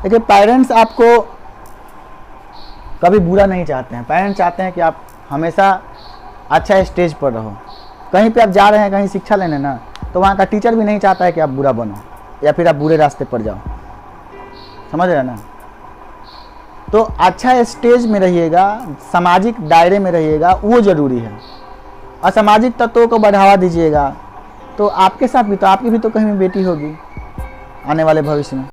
देखिए पेरेंट्स आपको कभी बुरा नहीं चाहते हैं। पेरेंट्स चाहते हैं कि आप हमेशा अच्छा स्टेज पर रहो। कहीं पे आप जा रहे हैं कहीं शिक्षा लेने ना, तो वहाँ का टीचर भी नहीं चाहता है कि आप बुरा बनो या फिर आप बुरे रास्ते पर जाओ, समझ रहे हैं ना। तो अच्छा स्टेज में रहिएगा, सामाजिक दायरे में रहिएगा, वो ज़रूरी है। असामाजिक तत्वों को बढ़ावा दीजिएगा तो आपके साथ भी, तो आपकी भी तो कहीं बेटी होगी आने वाले भविष्य में।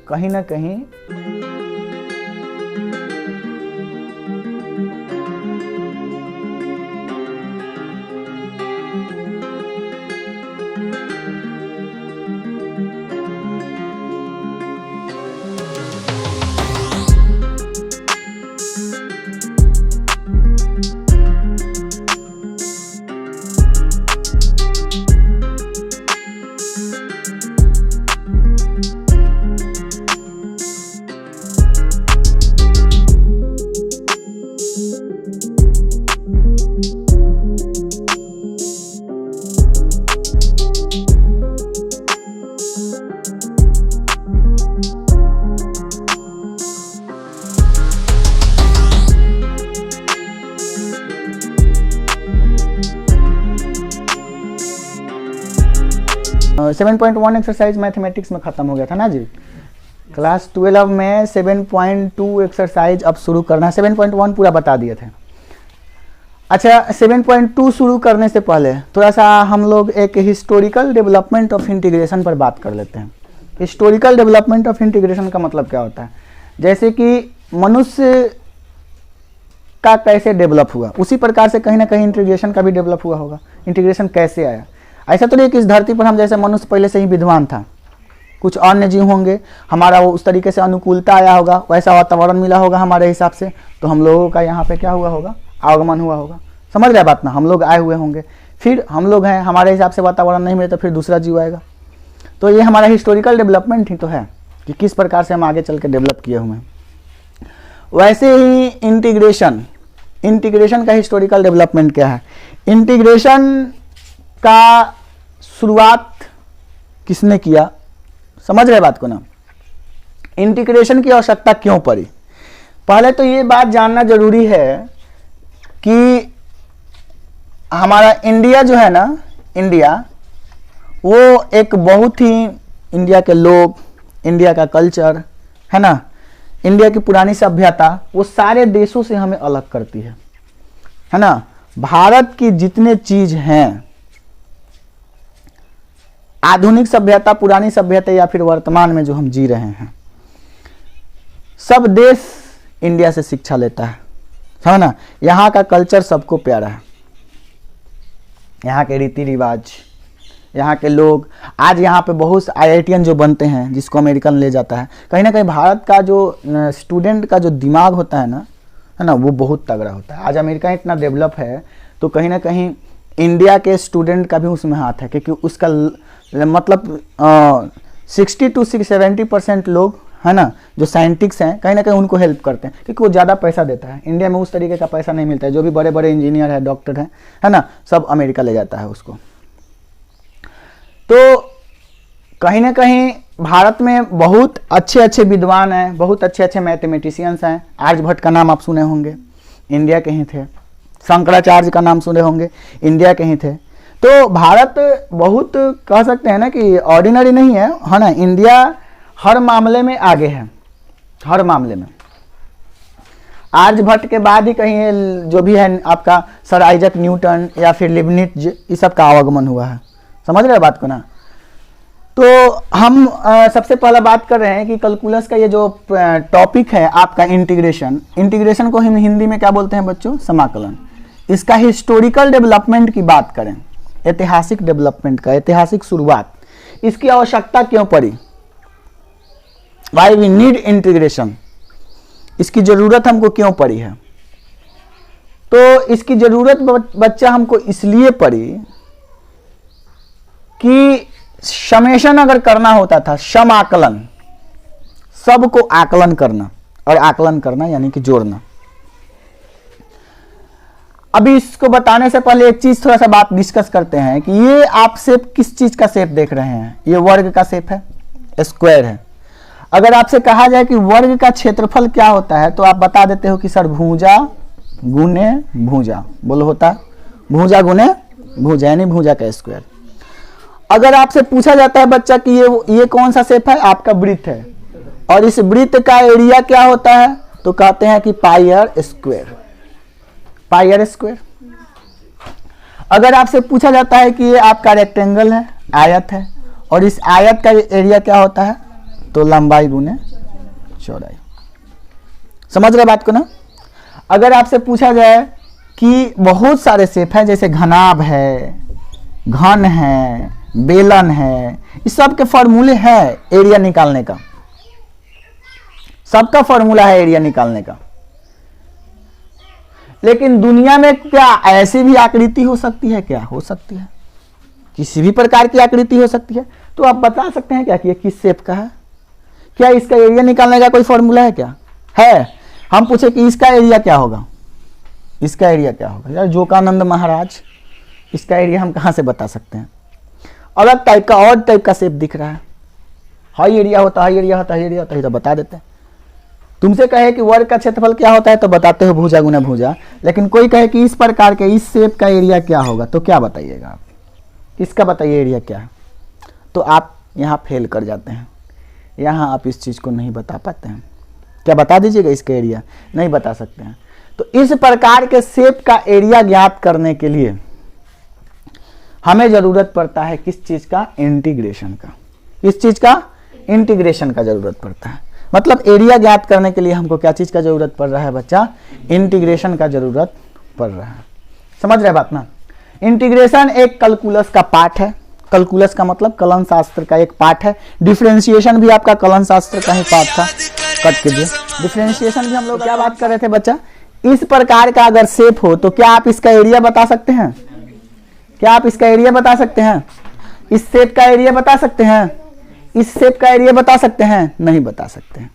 कहीं ना कहीं 7.1 एक्सरसाइज मैथमेटिक्स में ख़त्म हो गया था ना जी। क्लास 12 में 7.2 एक्सरसाइज अब शुरू करना है। 7.1 पूरा बता दिए थे। अच्छा, 7.2 शुरू करने से पहले थोड़ा सा हम लोग एक हिस्टोरिकल डेवलपमेंट ऑफ इंटीग्रेशन पर बात कर लेते हैं। हिस्टोरिकल डेवलपमेंट ऑफ इंटीग्रेशन का मतलब क्या होता है? जैसे कि मनुष्य का कैसे डेवलप हुआ, उसी प्रकार से कहीं ना कहीं इंटीग्रेशन का भी डेवलप हुआ होगा। इंटीग्रेशन कैसे आया? ऐसा तो नहीं कि इस धरती पर हम जैसे मनुष्य पहले से ही विद्वान था, कुछ अन्य जीव होंगे, हमारा वो उस तरीके से अनुकूलता आया होगा, वैसा वातावरण मिला होगा हमारे हिसाब से, तो हम लोगों का यहाँ पे क्या हुआ होगा? आगमन हुआ होगा। समझ रहे बात ना? हम लोग आए हुए होंगे, फिर हम लोग हैं, हमारे हिसाब से वातावरण नहीं मिले तो फिर दूसरा जीव आएगा। तो ये हमारा हिस्टोरिकल डेवलपमेंट ही तो है कि किस प्रकार से हम आगे चल के डेवलप किए हुए हैं। वैसे ही इंटीग्रेशन का हिस्टोरिकल डेवलपमेंट क्या है? इंटीग्रेशन का शुरुआत किसने किया? समझ रहे बात को ना? इंटीग्रेशन की आवश्यकता क्यों पड़ी? पहले तो ये बात जानना जरूरी है कि हमारा इंडिया जो है ना, इंडिया वो एक बहुत ही, इंडिया के लोग, इंडिया का कल्चर है ना, इंडिया की पुरानी सभ्यता, वो सारे देशों से हमें अलग करती है ना। भारत की जितने चीज हैं, आधुनिक सभ्यता, पुरानी सभ्यता या फिर वर्तमान में जो हम जी रहे हैं, सब देश इंडिया से शिक्षा लेता है ना। यहाँ का कल्चर सबको प्यारा है, यहाँ के रीति रिवाज, यहाँ के लोग। आज यहाँ पे बहुत IITian जो बनते हैं, जिसको अमेरिकन ले जाता है, कहीं ना कहीं भारत का जो स्टूडेंट का जो दिमाग होता है ना, वो बहुत तगड़ा होता है। आज अमेरिका इतना डेवलप है तो कहीं ना कहीं इंडिया के स्टूडेंट का भी उसमें हाथ है, क्योंकि उसका मतलब 60 to 70% लोग है ना जो साइंटिस्ट हैं, कहीं ना कहीं उनको हेल्प करते हैं, क्योंकि वो ज़्यादा पैसा देता है। इंडिया में उस तरीके का पैसा नहीं मिलता है। जो भी बड़े बड़े इंजीनियर है, डॉक्टर है ना, सब अमेरिका ले जाता है उसको। तो कहीं ना कहीं भारत में बहुत अच्छे अच्छे विद्वान हैं, बहुत अच्छे अच्छे मैथमेटिशियंस हैं। आर्यभट्ट का नाम आप सुने होंगे, इंडिया के ही थे। शंकराचार्य का नाम सुने होंगे, इंडिया के ही थे। तो भारत बहुत, कह सकते हैं ना कि ऑर्डिनरी नहीं है ना। इंडिया हर मामले में आगे है, हर मामले में। आर्यभट्ट के बाद ही कहीं जो भी है आपका सर आइजक न्यूटन या फिर लिबनिट्ज, इस सब का आवागमन हुआ है। समझ रहे बात को ना? तो हम सबसे पहला बात कर रहे हैं कि कैलकुलस का ये जो टॉपिक है आपका इंटीग्रेशन को हम हिंदी में क्या बोलते हैं बच्चों? समाकलन। इसका हिस्टोरिकल डेवलपमेंट की बात करें, ऐतिहासिक डेवलपमेंट का, ऐतिहासिक शुरुआत, इसकी आवश्यकता क्यों पड़ी? वाई वी नीड इंटीग्रेशन, इसकी जरूरत हमको क्यों पड़ी है? तो इसकी जरूरत बच्चा हमको इसलिए पड़ी कि समेशन अगर करना होता था, समाकलन, सबको आकलन करना, और आकलन करना यानी कि जोड़ना। अभी इसको बताने से पहले एक चीज, थोड़ा सा बात डिस्कस करते हैं कि ये आप शेप किस चीज का शेप देख रहे हैं? ये वर्ग का शेप है, स्क्वायर है। अगर आपसे कहा जाए कि वर्ग का क्षेत्रफल क्या होता है, तो आप बता देते हो कि सर भुजा गुने भुजा, बोलो होता भुजा गुने भुजा, यानी भुजा का स्क्वायर। अगर आपसे पूछा जाता है बच्चा कि ये कौन सा शेप है? आपका वृत्त है, और इस वृत्त का एरिया क्या होता है? तो कहते हैं कि pi r square, pi r square. अगर आपसे पूछा जाता है कि ये आपका रेक्टेंगल है, आयत है, और इस आयत का एरिया क्या होता है? तो लंबाई गुने चौड़ाई। समझ रहे बात को ना? अगर आपसे पूछा जाए कि बहुत सारे शेप है, जैसे घनाभ है, घन है, बेलन है, इस सब के फॉर्मूले है एरिया निकालने का, सबका फॉर्मूला है एरिया निकालने का। लेकिन दुनिया में क्या ऐसी भी आकृति हो सकती है? क्या हो सकती है? किसी भी प्रकार की आकृति हो सकती है। तो आप बता सकते हैं क्या कि ये किस शेप का है? क्या इसका एरिया निकालने का कोई फॉर्मूला है? क्या है? हम पूछे कि इसका एरिया क्या होगा, इसका एरिया क्या होगा? यार जोकानंद महाराज, इसका एरिया हम कहाँ से बता सकते हैं? अलग टाइप का, और टाइप का शेप दिख रहा है, हाई एरिया होता है, हाई एरिया होता है, एरिया होता है, तो बता देते हैं। तुमसे कहे कि वर्ग का क्षेत्रफल क्या होता है, तो बताते हो भुजा गुना भुजा। लेकिन कोई कहे कि इस प्रकार के, इस शेप का एरिया क्या होगा, तो क्या बताइएगा आप? इसका बताइए एरिया क्या है? तो तो आप यहाँ फेल कर जाते हैं, यहाँ आप इस चीज़ को नहीं बता पाते हैं। क्या बता दीजिएगा इसका एरिया? नहीं बता सकते हैं। तो इस प्रकार के शेप का एरिया ज्ञात करने के लिए हमें जरूरत पड़ता है किस चीज का? इंटीग्रेशन का। किस चीज का? इंटीग्रेशन का जरूरत पड़ता है। मतलब एरिया ज्ञात करने के लिए हमको क्या चीज का जरूरत पड़ रहा है बच्चा? इंटीग्रेशन का जरूरत पड़ रहा है। समझ रहे बात ना? इंटीग्रेशन एक कैलकुलस का पार्ट है। कैलकुलस का मतलब कलन शास्त्र का एक पार्ट है। डिफरेंशिएशन भी आपका कलन शास्त्र का ही पार्ट था। कट कीजिए। डिफरेंशिएशन भी हम लोग क्या बात कर रहे थे बच्चा? इस प्रकार का अगर शेप हो तो क्या आप इसका एरिया बता सकते हैं? क्या आप इसका एरिया बता सकते हैं? इस शेप का एरिया बता सकते हैं? इस शेप का एरिया बता सकते हैं? नहीं बता सकते हैं।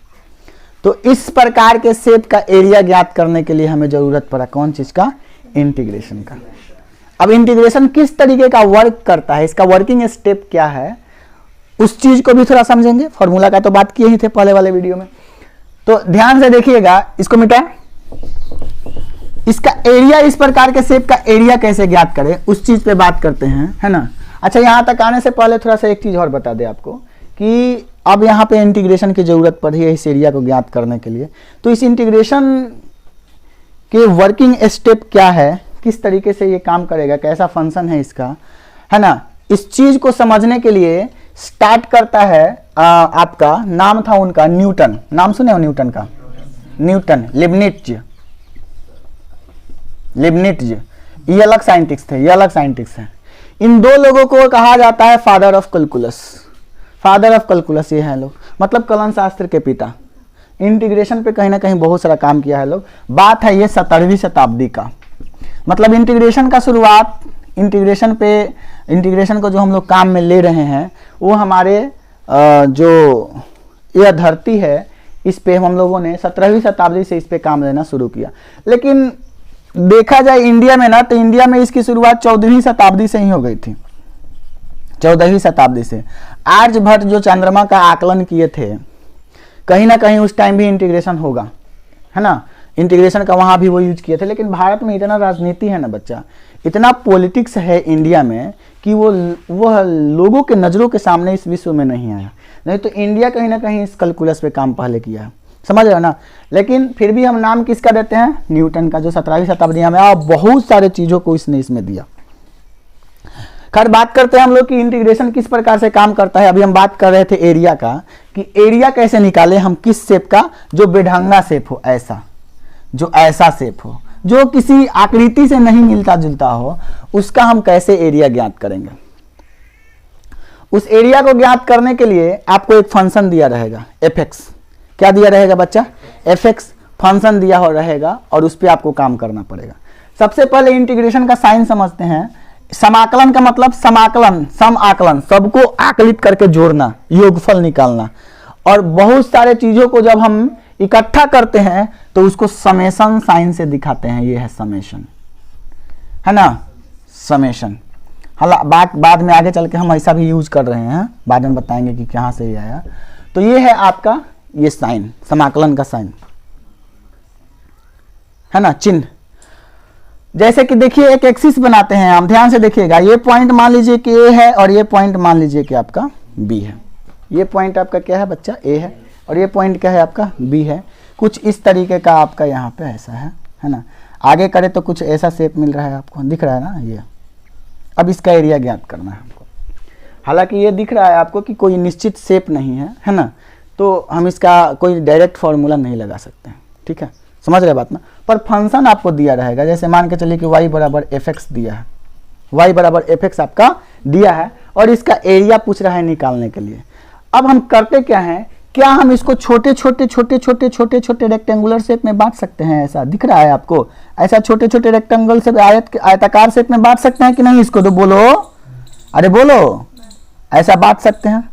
तो इस प्रकार के शेप का एरिया ज्ञात करने के लिए हमें जरूरत पड़ा कौन चीज का? इंटीग्रेशन का। अब इंटीग्रेशन किस तरीके का वर्क करता है, इसका वर्किंग स्टेप क्या है, उस चीज को भी थोड़ा समझेंगे। फॉर्मूला का तो बात किए ही थे पहले वाले वीडियो में, तो ध्यान से देखिएगा। इसको मिटाएं। इसका एरिया, इस प्रकार के शेप का एरिया कैसे ज्ञात करें उस चीज पे बात करते हैं, है ना। अच्छा, यहां तक आने से पहले थोड़ा सा एक चीज और बता दे आपको कि अब यहाँ पे इंटीग्रेशन की जरूरत पड़ी है इस एरिया को ज्ञात करने के लिए। तो इस इंटीग्रेशन के वर्किंग स्टेप क्या है, किस तरीके से ये काम करेगा, कैसा फंक्शन है इसका, है ना। इस चीज को समझने के लिए स्टार्ट करता है आपका, नाम था उनका न्यूटन। नाम सुने हो न्यूटन का? न्यूटन, लिबनिट्ज, ये अलग साइंटिस्ट थे, ये अलग साइंटिस्ट है। इन दो लोगों को कहा जाता है father of calculus. Father of calculus ये हैं लोग, मतलब कलन शास्त्र के पिता। इंटीग्रेशन पे कहीं ना कहीं बहुत सारा काम किया है लोग। बात है ये 17वीं शताब्दी का। मतलब इंटीग्रेशन का शुरुआत, इंटीग्रेशन को जो हम लोग काम में ले रहे हैं वो हमारे जो यह धरती है इस पे हम लोगों ने 17वीं शताब्दी से इस पे काम लेना शुरू किया। लेकिन देखा जाए इंडिया में ना, तो इंडिया में इसकी शुरुआत 14वीं शताब्दी से ही हो गई थी। 14वीं शताब्दी से आर्यभट्ट जो चंद्रमा का आकलन किए थे, कहीं ना कहीं उस टाइम भी इंटीग्रेशन होगा, है ना। इंटीग्रेशन का वहां भी वो यूज किए थे। लेकिन भारत में इतना राजनीति है ना बच्चा, इतना पॉलिटिक्स है इंडिया में कि वो लोगों के नज़रों के सामने इस विश्व में नहीं आया। नहीं तो इंडिया कहीं ना कहीं इस कैलकुलस पे काम पहले किया है, समझ रहे हो ना। लेकिन फिर भी हम नाम किसका देते हैं? न्यूटन का, जो 17वीं शताब्दी में आया। बहुत सारे चीज़ों को इसने इसमें दिया। खैर, बात करते हैं हम लोग कि इंटीग्रेशन किस प्रकार से काम करता है। अभी हम बात कर रहे थे एरिया का, कि एरिया कैसे निकाले हम किस शेप का, जो बेढंगा शेप हो, ऐसा, जो ऐसा शेप हो, जो किसी आकृति से नहीं मिलता जुलता हो, उसका हम कैसे एरिया ज्ञात करेंगे। उस एरिया को ज्ञात करने के लिए आपको एक फंक्शन दिया रहेगा, एफ(x). क्या दिया रहेगा बच्चा? एफ(x) फंक्शन दिया हो रहेगा और उस पर आपको काम करना पड़ेगा। सबसे पहले इंटीग्रेशन का साइन समझते हैं। समाकलन का मतलब समाकलन, सम आकलन, सबको आकलित करके जोड़ना, योगफल निकालना। और बहुत सारे चीजों को जब हम इकट्ठा करते हैं तो उसको समेशन साइन से दिखाते हैं। ये है समेशन, है ना, समेशन। हालांकि बाद में आगे चल के हम ऐसा भी यूज कर रहे हैं, बाद में बताएंगे कि कहाँ से ये आया। तो ये है आपका ये साइन, समाकलन का साइन, है ना, चिन्ह। जैसे कि देखिए एक एक्सिस बनाते हैं हम, ध्यान से देखिएगा। ये पॉइंट मान लीजिए कि ए है और ये पॉइंट मान लीजिए कि आपका बी है। ये पॉइंट आपका क्या है बच्चा? ए है। और ये पॉइंट क्या है आपका? बी है। कुछ इस तरीके का आपका यहाँ पे ऐसा है ना। आगे करे तो कुछ ऐसा शेप मिल रहा है आपको, दिख रहा है ना ये। अब इसका एरिया ज्ञात करना है हमको। हालांकि ये दिख रहा है आपको कि कोई निश्चित शेप नहीं है ना, तो हम इसका कोई डायरेक्ट फॉर्मूला नहीं लगा सकते हैं, ठीक है, समझ रहे बात ना। पर फंक्शन आपको दिया रहेगा। जैसे मान के चलिए कि y बराबर एफ(x) दिया है, y बराबर एफ(x) आपका दिया है और इसका एरिया पूछ रहा है निकालने के लिए। अब हम करते क्या हैं, क्या हम इसको छोटे छोटे रेक्टेंगुलर शेप में बांट सकते हैं? ऐसा दिख रहा है आपको, ऐसा छोटे छोटे रेक्टेंगल से आयताकार शेप में बांट सकते हैं कि नहीं? इसको तो बोलो, अरे बोलो। ऐसा बांट सकते हैं,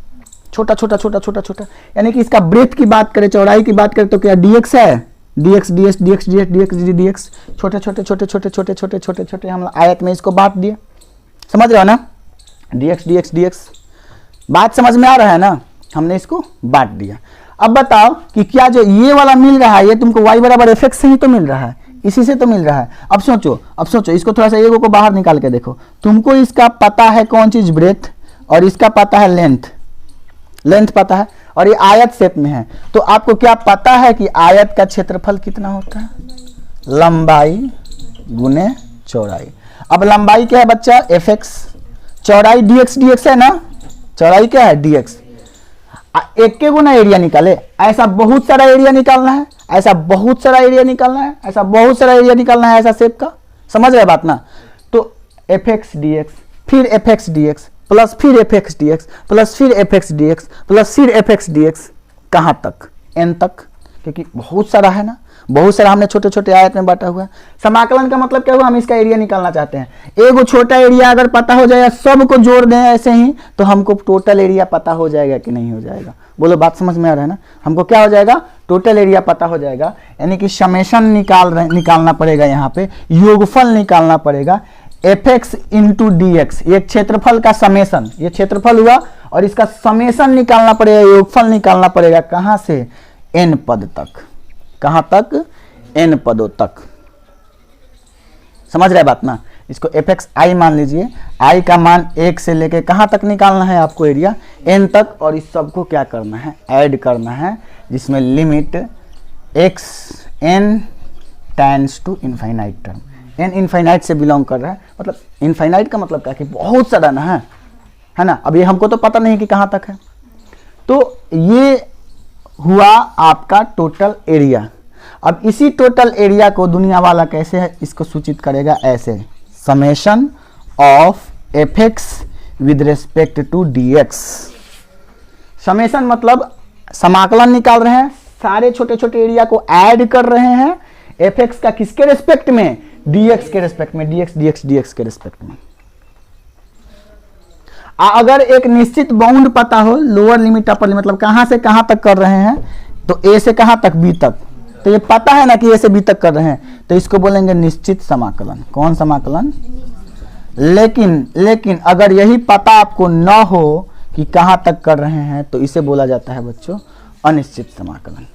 छोटा छोटा। यानी कि इसका ब्रेथ की बात करें, चौड़ाई की बात करें तो क्या dx है, dx छोटे हम आयत में इसको बांट दिए। समझ रहे हो ना, dx। बात समझ में आ रहा है ना, हमने इसको बांट दिया। अब बताओ कि क्या जो ये वाला मिल रहा है ये तुमको y बराबर एफ(x) से ही तो मिल रहा है, इसी से तो मिल रहा है। अब सोचो इसको थोड़ा सा एगो को बाहर निकाल के देखो। तुमको इसका पता है कौन चीज ब्रेथ और इसका पता है लेंथ, लेंथ पता है, और ये आयत शेप में है। तो आपको क्या पता है कि आयत का क्षेत्रफल कितना होता है? लंबाई गुने चौड़ाई। अब लंबाई क्या है बच्चा? fx, चौड़ाई dx है ना, चौड़ाई क्या है? dx। एक के गुना एरिया निकाले, ऐसा बहुत सारा एरिया निकालना है, ऐसा बहुत सारा एरिया निकालना है, ऐसा बहुत सारा एरिया निकालना है, ऐसा शेप का, समझ रहे बात ना? तो fx dx, फिर fx dx प्लस फिर fx dx प्लस फिर fx dx प्लस फिर fx dx, कहाँ तक? n तक, क्योंकि बहुत सारा है ना, बहुत सारा हमने छोटे छोटे आयत में बांटा हुआ है। समाकलन का मतलब क्या हुआ? हम इसका एरिया निकालना चाहते हैं। एक छोटा एरिया अगर पता हो जाएगा, सबको जोड़ दें ऐसे ही, तो हमको टोटल एरिया पता हो जाएगा कि नहीं हो जाएगा? बोलो, बात समझ में आ रहा है ना? हमको क्या हो जाएगा? टोटल एरिया पता हो जाएगा, यानी कि समेशन निकालना पड़ेगा, यहाँ पे योगफल निकालना पड़ेगा। fx इंटू dx, ये क्षेत्रफल का समेशन, ये क्षेत्रफल हुआ, और इसका समेशन निकालना पड़ेगा, योगफल निकालना पड़ेगा। कहाँ से? n पद तक। कहाँ तक? n पदों तक। समझ रहे बात ना? इसको fx i मान लीजिए, i का मान 1 से लेके कहाँ तक निकालना है आपको? एरिया n तक। और इस सबको क्या करना है? ऐड करना है, जिसमें limit x n tends to infinite term. n infinite से बिलोंग कर रहा है, मतलब इनफाइनाइट का मतलब क्या कि बहुत सारा ना है ना। अब ये हमको तो पता नहीं कि कहाँ तक है। तो ये हुआ आपका टोटल एरिया। अब इसी टोटल एरिया को दुनिया वाला कैसे है इसको सूचित करेगा? ऐसे, summation of fx with respect to dx। Summation मतलब समाकलन निकाल रहे हैं, सारे छोटे छोटे एरिया को ऐड कर रहे हैं fx का किसके रेस्पेक्ट में? dx के रेस्पेक्ट में, dx के रेस्पेक्ट में। अगर एक निश्चित बाउंड पता हो, लोअर लिमिट अपर लिमिट, मतलब कहां से कहां तक कर रहे हैं, तो a से कहां तक? b तक। तो ये पता है ना कि a से b तक कर रहे हैं, तो इसको बोलेंगे निश्चित समाकलन। कौन समाकलन? लेकिन अगर यही पता आपको न हो कि कहां तक कर रहे हैं, तो इसे बोला जाता है बच्चों अनिश्चित समाकलन।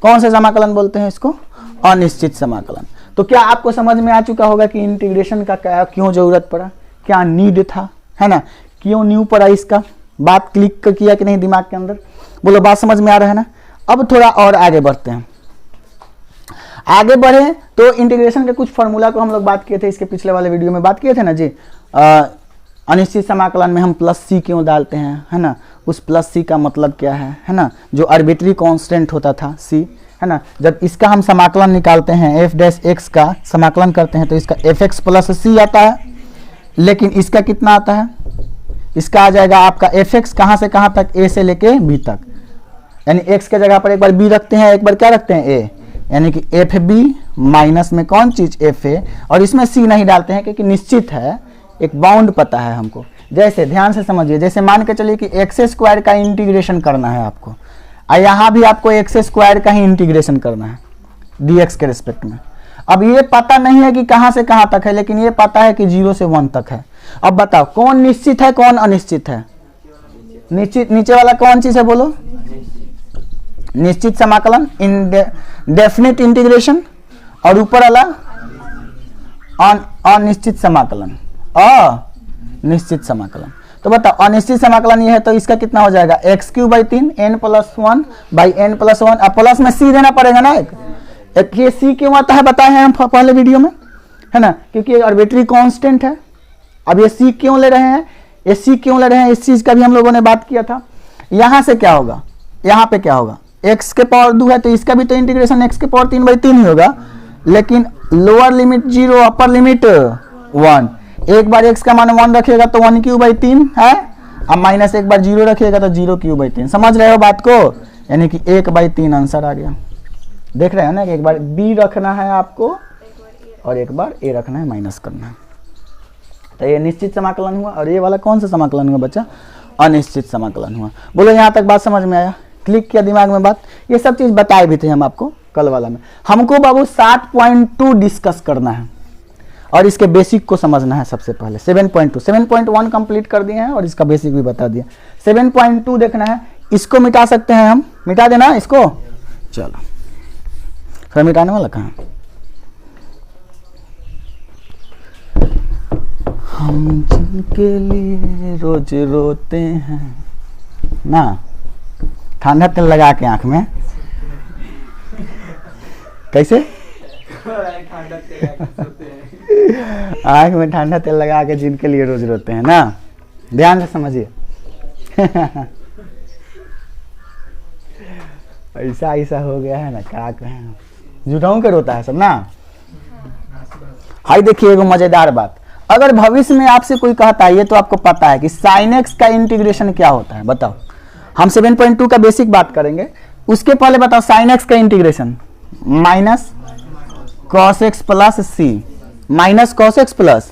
कौन से समाकलन बोलते हैं इसको? अनिश्चित समाकलन। तो क्या आपको समझ में आ चुका होगा कि इंटीग्रेशन का क्या, क्यों जरूरत पड़ा, क्या नीड था, है ना? क्यों न्यू पड़ा? इसका बात क्लिक किया कि नहीं दिमाग के अंदर? बोलो, बात समझ में आ रहा है ना? अब थोड़ा और आगे बढ़ते हैं। आगे बढ़े तो इंटीग्रेशन के कुछ फॉर्मूला को हम लोग बात किए थे, इसके पिछले वाले वीडियो में बात किए थे ना जी। अनिश्चित समाकलन में हम प्लस सी क्यों डालते हैं, है ना? उस प्लस सी का मतलब क्या है ना? जो आर्बिट्री कांस्टेंट होता था सी, है ना? जब इसका हम समाकलन निकालते हैं, एफ डैश एक्स का समाकलन करते हैं, तो इसका एफ एक्स प्लस सी आता है। लेकिन इसका कितना आता है? इसका आ जाएगा आपका एफ एक्स कहाँ से कहाँ तक? ए से लेके बी तक। यानी एक्स के जगह पर एक बार बी रखते हैं, एक बार क्या रखते हैं? ए। यानी कि एफ बी माइनस में कौन चीज? F A. और इसमें सी नहीं डालते हैं क्योंकि निश्चित है, एक बाउंड पता है हमको। जैसे ध्यान से समझिए, जैसे मान के चलिए कि एक्स स्क्वायर का इंटीग्रेशन करना है आपको, और यहाँ भी आपको एक्स स्क्वायर का ही इंटीग्रेशन करना है dx के रिस्पेक्ट में। अब ये पता नहीं है कि कहाँ से कहाँ तक है, लेकिन ये पता है कि 0 से 1 तक है। अब बताओ कौन निश्चित है, कौन अनिश्चित है? निश्चित नीचे वाला कौन चीज है बोलो? निश्चित समाकलन, डेफिनेट इंटीग्रेशन, और ऊपर वाला अनिश्चित समाकलन, अनिश्चित समाकलन। तो बताओ अनिश्चित समाकलन ये है, तो इसका कितना हो जाएगा? x³/3 n+1/n+1। अब प्लस में c देना पड़ेगा ना। एक ये c क्यों आता है बताए हैं हम पहले वीडियो में, है ना? क्योंकि आर्बिट्री कांस्टेंट है। अब ये c क्यों ले रहे हैं, ये c क्यों ले रहे हैं, इस चीज का भी हम लोगों ने बात किया था। यहां से क्या होगा, यहाँ पे क्या होगा? x के पावर 2 है, तो इसका भी तो इंटीग्रेशन x के पावर 3/3 ही होगा। लेकिन लोअर लिमिट 0, अपर लिमिट 1। एक बार x का मान 1 रखिएगा तो 1³/3 है, अब माइनस एक बार 0 रखिएगा तो 0³/3। समझ रहे हो बात को? यानी कि 1/3 आंसर आ गया। देख रहे हैं ना कि एक बार b रखना है आपको और एक बार a रखना है, माइनस करना है। तो ये निश्चित समाकलन हुआ। और ये वाला कौन सा समाकलन हुआ बच्चा? अनिश्चित समाकलन हुआ। बोलो यहाँ तक बात समझ में आया? क्लिक किया दिमाग में बात? ये सब चीज बताए भी थे हम आपको कल वाला में। हमको बाबू 7.2 डिस्कस करना है और इसके बेसिक को समझना है सबसे पहले। 7.2 7.1 कंप्लीट कर दिए हैं और इसका बेसिक भी बता दिया। 7.2 देखना है। इसको मिटा सकते हैं हम, मिटा देना इसको। चलो फिर मिटाने वाला कहाँ? हम जिनके लिए रोज रोते हैं ना, ठंडा तेल लगा के आंख में, कैसे आंख में ठंडा तेल लगा के जिनके लिए रोज रोते हैं ना, ध्यान से समझिए। ऐसा ऐसा हो गया है ना, क्या कहें, जुटाऊ के रोता है सब ना। हाई देखिए एगो मजेदार बात, अगर भविष्य में आपसे कोई कहता है, ये तो आपको पता है कि sin x का इंटीग्रेशन क्या होता है, बताओ। हम 7.2 का बेसिक बात करेंगे, उसके पहले बताओ sin x का integration minus cos x plus C, minus cos x plus.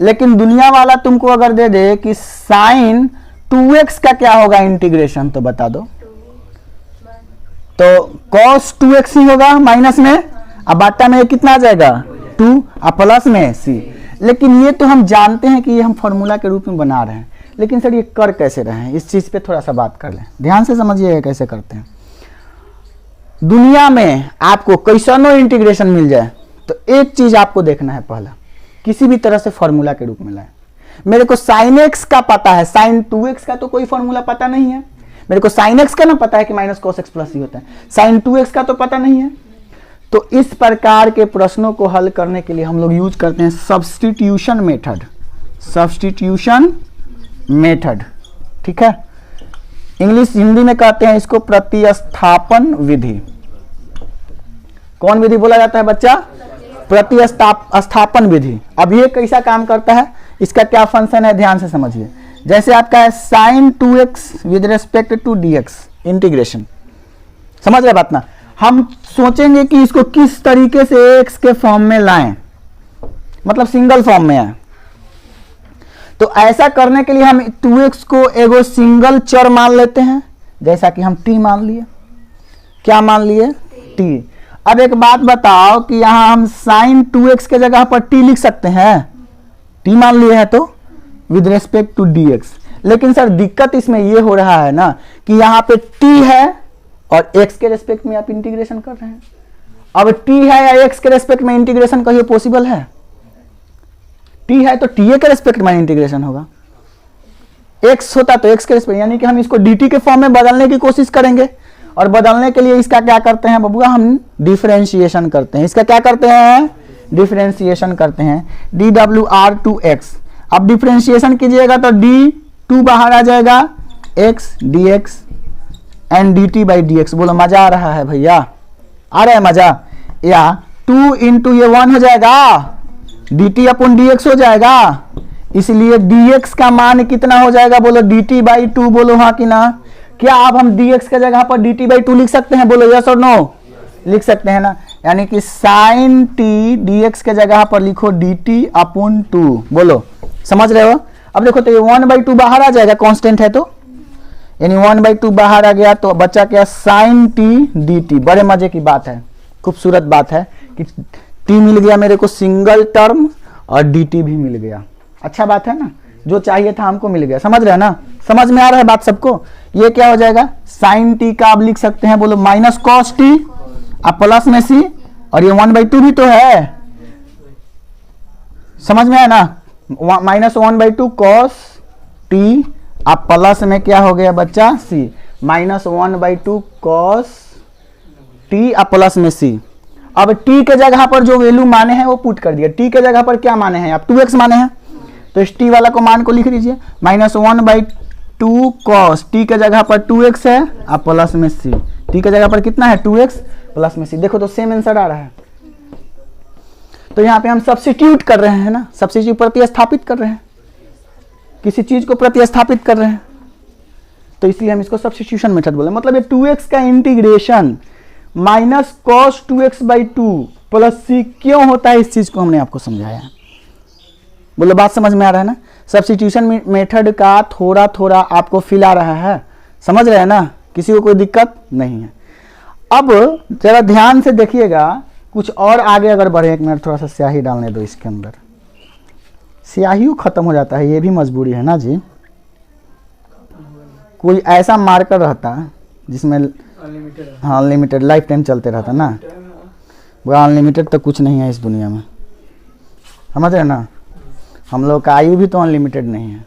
लेकिन दुनिया वाला तुमको अगर दे दे कि sin 2x का क्या होगा इंटीग्रेशन, तो बता दो। तो cos 2x ही होगा माइनस में, अब बाटा में कितना आ जाएगा 2, अब प्लस में c। लेकिन ये तो हम जानते हैं कि ये हम फॉर्मूला के रूप में बना रहे हैं, लेकिन सर ये कर कैसे रहे हैं, इस चीज पे थोड़ा सा बात कर लें, ध्यान से समझिएगा कैसे करते हैं। दुनिया में आपको कैसनो इंटीग्रेशन मिल जाए तो एक चीज आपको देखना है, पहला किसी भी तरह से फॉर्मूला के रूप में लाए। मेरे को sin x का पता है, sin 2x का तो कोई फॉर्मूला पता नहीं है। मेरे को sin x का ना पता है कि माइनस cos x प्लस ही होता है, sin 2x का तो पता नहीं है। तो इस प्रकार के प्रश्नों को हल करने के लिए हम लोग यूज करते हैं सब्स्टिट्यूशन मेथड, सब्स्टिट्यूशन मेथड, ठीक है। इंग्लिश हिंदी में कहते हैं इसको प्रतिस्थापन विधि। कौन विधि बोला जाता है बच्चा, प्रतिस्थापन विधि। अब ये कैसा काम करता है, इसका क्या फंक्शन है, ध्यान से समझिए। जैसे आपका है sin 2x with respect to dx integration, समझ रहे बात ना। हम सोचेंगे कि इसको किस तरीके से x के फॉर्म में लाएं, मतलब सिंगल फॉर्म में आए। तो ऐसा करने के लिए हम 2x को एगो सिंगल चर मान लेते हैं, जैसा कि हम t मान लिए। क्या मान लिए, t। अब एक बात बताओ कि यहां हम sin 2x के जगह पर t लिख सकते हैं, t मान लिए है तो विद रेस्पेक्ट टू dx। लेकिन सर दिक्कत इसमें यह हो रहा है ना कि यहाँ पे t है और x के रेस्पेक्ट में आप इंटीग्रेशन कर रहे हैं। अब t है या x के रेस्पेक्ट में इंटीग्रेशन कहिए पॉसिबल है, t है तो ta के रेस्पेक्ट में इंटीग्रेशन होगा, x होता तो x के रेस्पेक्ट, यानी कि हम इसको dt के फॉर्म में बदलने की कोशिश करेंगे। और बदलने के लिए इसका क्या करते हैं बबुआ, हम डिफरेंशिएशन करते हैं। इसका क्या करते हैं, डिफरेंशिएशन करते हैं, dwr2x। अब डिफरेंशिएशन कीजिएगा तो d2 बाहर आ जाएगा, x dx and dt by dx। बोलो मजा आ रहा है भैया, आ रहा है मजा। या 2 इंटू ये 1 हो जाएगा, dt अपॉन dx हो जाएगा, इसलिए dx का मान कितना हो जाएगा, बोलो dt बाई 2। बोलो हाँ कि ना। क्या अब हम dx के जगह पर dt बाई 2 लिख सकते हैं, बोलो यस और नो, लिख सकते हैं ना। यानी कि sin t dx के जगह पर लिखो dt अपॉन 2। बोलो समझ रहे हो। अब देखो तो ये 1/2 बाहर आ जाएगा, कांस्टेंट है तो, यानी 1/2 बाहर आ गया तो बचा क्या, sin t dt। बड़े मजे की बात है, खूबसूरत बात है कि t मिल गया मेरे को सिंगल टर्म और dt भी मिल गया। अच्छा बात है ना, जो चाहिए था हमको मिल गया। समझ रहे हैं ना, समझ में आ रहा है बात सबको। ये क्या हो जाएगा, sin t का आप लिख सकते हैं, बोलो माइनस cos t अब प्लस में c, और ये 1/2 भी तो है, समझ में आया ना। माइनस 1/2 cos t अब प्लस में क्या हो गया बच्चा, c, माइनस 1/2 cos t अब प्लस में c। अब t के जगह पर जो वैल्यू माने हैं वो पुट कर दिया। t के जगह पर क्या माने हैं आप, 2x माने हैं, तो इस t वाला को मान को लिख लीजिए, माइनस 1/2 cos t के जगह पर 2x है अब प्लस में c, t के जगह पर कितना है 2x प्लस में c। देखो तो सेम आंसर आ रहा है। तो यहाँ पे हम सब्स्टिट्यूट कर रहे हैं ना, सब्स्टिट्यूट प्रतिस्थापित कर रहे हैं, किसी चीज को प्रतिस्थापित कर रहे हैं, तो इसलिए हम इसको सब्स्टिट्यूशन मेथड बोले। मतलब ये 2x का integration minus cos 2x/2 plus c क्यों होता है, इस चीज को हमने आपको समझाया। बोलो बात समझ में आ रहा है ना। सब्स्टिट्यूशन मेथड का थोड़ा थोड़ा आपको फील आ रहा है, समझ रहे हैं ना, किसी को कोई दिक्कत नहीं है। अब जरा ध्यान से देखिएगा, कुछ और आगे अगर बढ़े, एक मिनट थोड़ा सा स्याही डालने दो इसके अंदर, स्याही खत्म हो जाता है, ये भी मजबूरी है ना जी। कोई ऐसा मार्कर रहता जिसमें हाँ अनलिमिटेड लाइफ टाइम चलते रहता ना, वो अनलिमिटेड तो कुछ नहीं है इस दुनिया में, समझ रहे ना। हम लोग का आयु भी तो अनलिमिटेड नहीं है,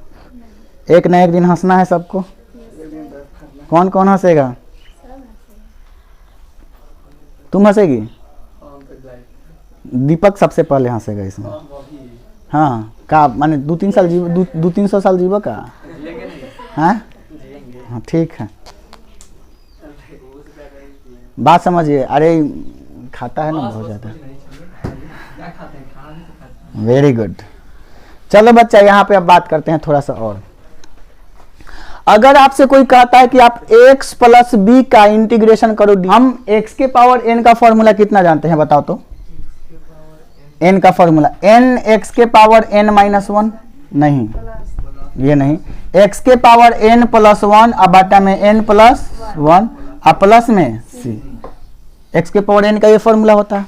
एक न एक दिन हंसना है सबको। कौन कौन हंसेगा? तुम हंसेगी? दीपक सबसे पहले हंसेगा इसमें। हाँ का माने 2-3 साल जीव 200-300 साल जीवो का? हाँ हाँ ठीक है, बात समझिए। अरे खाता है ना बहुत ज़्यादा। Very good. चलो बच्चा यहाँ पे अब बात करते हैं थोड़ा सा और। अगर आपसे कोई कहता है कि आप x प्लस बी का इंटीग्रेशन करो, हम x के पावर n का फॉर्मूला कितना जानते हैं बताओ तो? n का फॉर्मूला n x के पावर n माइनस 1 नहीं, ये नहीं, x के पावर n प्लस 1 अब बाटा में n प्लस 1 अब प्लस में c, x के पावर n का ये फॉर्मूला होता है।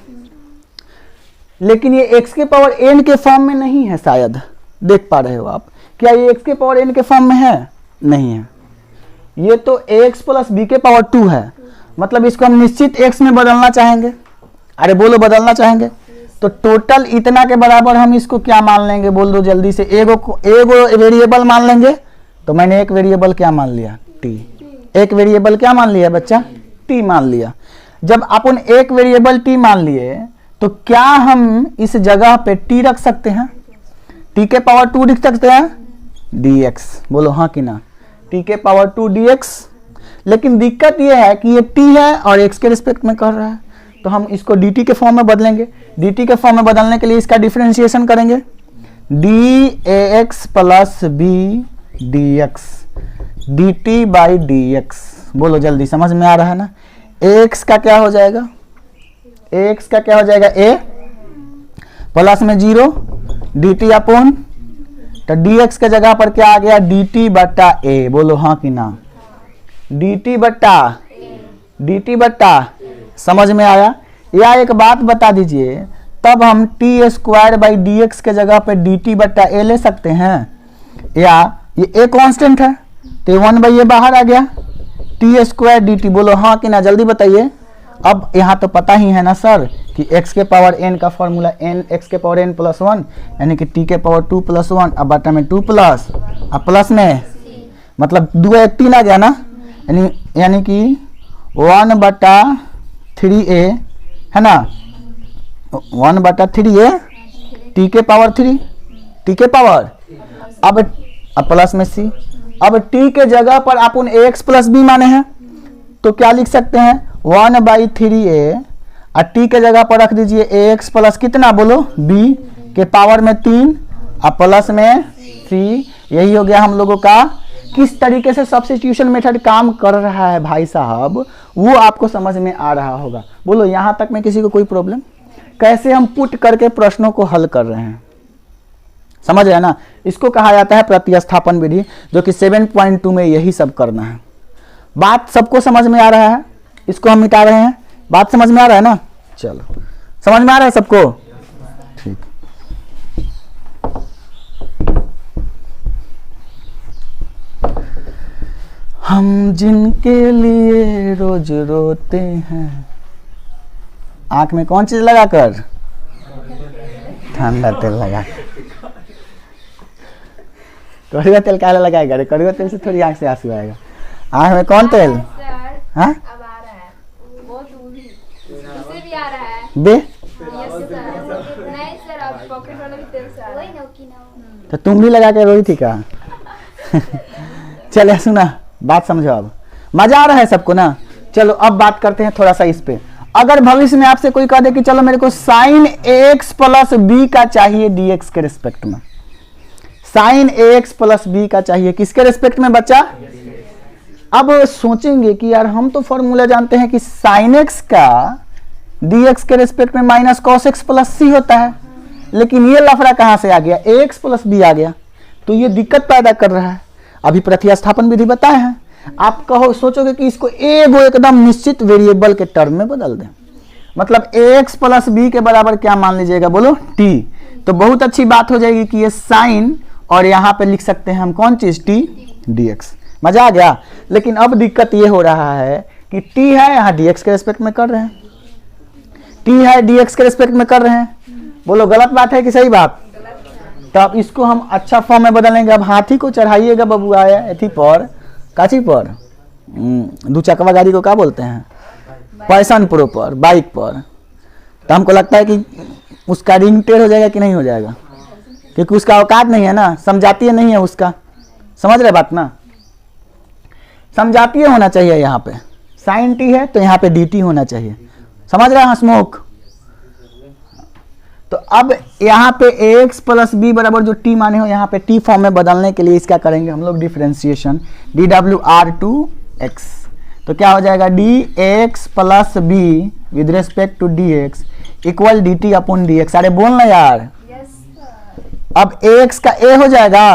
लेकिन ये x के पावर n के फॉर्म में नहीं है, शायद देख पा रहे हो आप, क्या ये x के पावर n के फॉर्म में है? नहीं है, ये तो x प्लस बी के पावर 2 है। मतलब इसको हम निश्चित x में बदलना चाहेंगे। अरे बोलो बदलना चाहेंगे तो टोटल इतना के बराबर हम इसको क्या मान लेंगे? बोल दो जल्दी से। एगो वेरिएबल मान लेंगे। तो मैंने एक वेरिएबल क्या मान लिया? t। एक वेरिएबल क्या मान लिया बच्चा? t मान लिया। जब अपन एक वेरिएबल t मान लिए तो क्या हम इस जगह पे t रख सकते हैं? t के पावर 2 लिख सकते हैं, dx। बोलो हाँ कि ना? t के पावर 2 dx। लेकिन दिक्कत यह है कि ये t है और x के रिस्पेक्ट में कर रहा है, तो हम इसको dt के फॉर्म में बदलेंगे। dt के फॉर्म में बदलने के लिए इसका डिफरेंशिएशन करेंगे, dAx plus b dx dt by dx। बोलो जल्दी, समझ में आ रहा है ना? x का क्या हो जाएगा? x का क्या हो जाएगा? a प्लस में 0 dt अपॉन, तो dx के जगह पर क्या आ गया? dt बट्टा a। बोलो हाँ कि ना? dt बट्टा, समझ में आया? या एक बात बता दीजिए, तब हम T square by D x के जगह पे डी टी बट्टा ए ले सकते हैं, या ये ए कांस्टेंट है तो 1 बाई ए बाहर आ गया, टी स्क्वायर डी टी। बोलो हाँ कि ना? जल्दी बताइए। अब यहाँ तो पता ही है ना सर कि x के पावर n का फॉर्मूला n x के पावर n प्लस 1 यानी कि t के पावर 2 प्लस 1 अब बटा में 2 प्लस अब प्लस में मतलब 2 1 3 आ गया ना, यानी कि 1 बटा 3a है ना, 1 बटा 3a t के पावर 3 t के पावर अब प्लस में c। अब t के जगह पर अपन ax प्लस b माने हैं तो क्या लिख सकते हैं? 1 बाई 3a और t के जगह पर रख दीजिए ax प्लस कितना? बोलो b के पावर में 3 और प्लस में c। यही हो गया हम लोगों का। किस तरीके से सब्स्टिट्यूशन मेथड काम कर रहा है भाई साहब, वो आपको समझ में आ रहा होगा। बोलो यहाँ तक में किसी को कोई प्रॉब्लम? कैसे हम पुट करके प्रश्नों को हल कर रहे हैं, समझ रहे हैं ना? इसको कहा जाता है प्रतिस्थापन विधि, जो कि 7.2 में यही सब करना है। बात सबको समझ में आ रहा है? इसको हम मिटा रहे हैं। बात समझ में आ रहा है ना? चलो, समझ में आ रहा है सबको? ठीक। हम जिनके लिए रोज रोते हैं, आंख में कौन चीज लगाकर? ठंडा तेल लगा। कड़वा तेल काला लगाएगा? अरे कड़वा तेल से थोड़ी आंख से आंसू आएगा। आंख में कौन तेल? हाँ बे, तो तुम भी लगा के रोई थी क्या? चले सुना, बात समझो। अब मजा आ रहा है सबको ना? चलो अब बात करते हैं थोड़ा सा इस पे। अगर भविष्य में आपसे कोई कह दे कि चलो मेरे को साइन ax प्लस बी का चाहिए dx के रिस्पेक्ट में, साइन ax प्लस बी का चाहिए किसके रिस्पेक्ट में बच्चा? अब सोचेंगे कि यार हम तो फॉर्मूला जानते हैं कि साइन x का dx के रिस्पेक्ट में माइनस कॉस x प्लस सी होता है, लेकिन ये लफड़ा कहां से आ गया? ax प्लस बी आ गया, तो ये दिक्कत पैदा कर रहा है। अभी प्रतिस्थापन विधि बताए हैं, आप कहो सोचोगे कि इसको एकदम निश्चित वेरिएबल के टर्म में बदल दें, मतलब ax प्लस बी के बराबर क्या मान लीजिएगा? बोलो t। तो बहुत अच्छी बात हो जाएगी कि ये साइन और यहाँ पे लिख सकते हैं हम कौन चीज? t dx। मजा आ गया? लेकिन अब दिक्कत ये हो रहा है कि t है यहाँ dx के रिस्पेक्ट में कर रहे हैं, t है dx के रिस्पेक्ट में कर रहे हैं। बोलो गलत बात है कि सही बात? तो अब इसको हम अच्छा फॉर्म में बदलेंगे। अब हाथी को चढ़ाइएगा बबू आया एथी पर, काची पर, दो चकवा गाड़ी को क्या बोलते हैं, पैशन प्रो पर, बाइक पर। तो हमको लगता है कि उसका रिंग टेढ़ हो जाएगा कि नहीं हो जाएगा, क्योंकि उसका औकात नहीं है ना, समझाती नहीं है उसका। समझ रहे बात ना, समझाती होना चाहिए। यहाँ पे साइन टी है तो यहाँ पे डी टी होना चाहिए। समझ रहे हैं हंसमुख। तो अब यहाँ पे एक्स प्लस बी बराबर जो टी माने हो, यहाँ पे टी फॉर्म में बदलने के लिए इसका करेंगे हम लोग डिफ्रेंसिएशन, डी डब्ल्यू आर टू एक्स। तो क्या हो जाएगा, d x plus b with respect to d x equal d t upon d x. अरे बोल ना यार। अब एक्स का ए हो जाएगा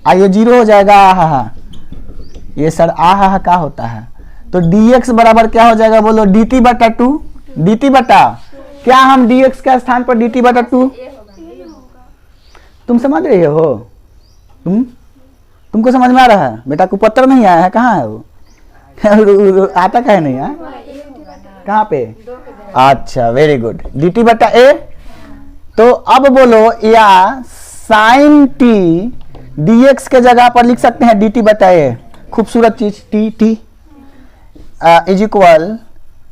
और ये 0 हो जाएगा। आहा, ये सर आहा क्या होता है। तो dx बराबर क्या हो जाएगा, बोलो dt बटा 2। dt बटा क्या, हम dx के स्थान पर dt बटा 2। तुम समझ रहे हो, तुमको समझ में आ रहा है बेटा को पत्र नहीं आया है, कहाँ है वो आता का है नहीं है, कहाँ पे, अच्छा वेरी गुड, dt बटा a। तो अब बोलो या साइन t dx के जगह पर लिख सकते हैं dt बटा a। खूबसूरत चीज t इज इक्वल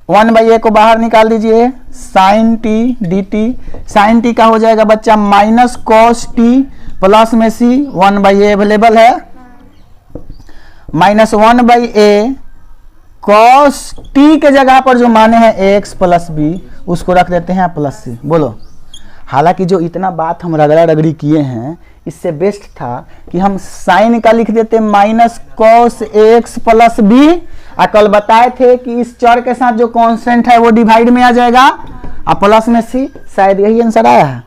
1/a को बाहर निकाल दीजिए, sine t d t. Sine t का हो जाएगा बच्चा माइनस कॉस टी प्लस में सी, 1/a अवेलेबल है, माइनस 1/a कॉस टी के जगह पर जो माने हैं एक्स प्लस बी उसको रख देते हैं प्लस सी। बोलो, हालांकि जो इतना बात हम रगड़ा रगड़ी किए हैं, इससे बेस्ट था कि हम साइन का लिख देते minus cos x plus b, और कल बताए थे कि इस चर के साथ जो कांस्टेंट है वो डिवाइड में आ जाएगा और प्लस में सी। शायद यही आंसर आया है,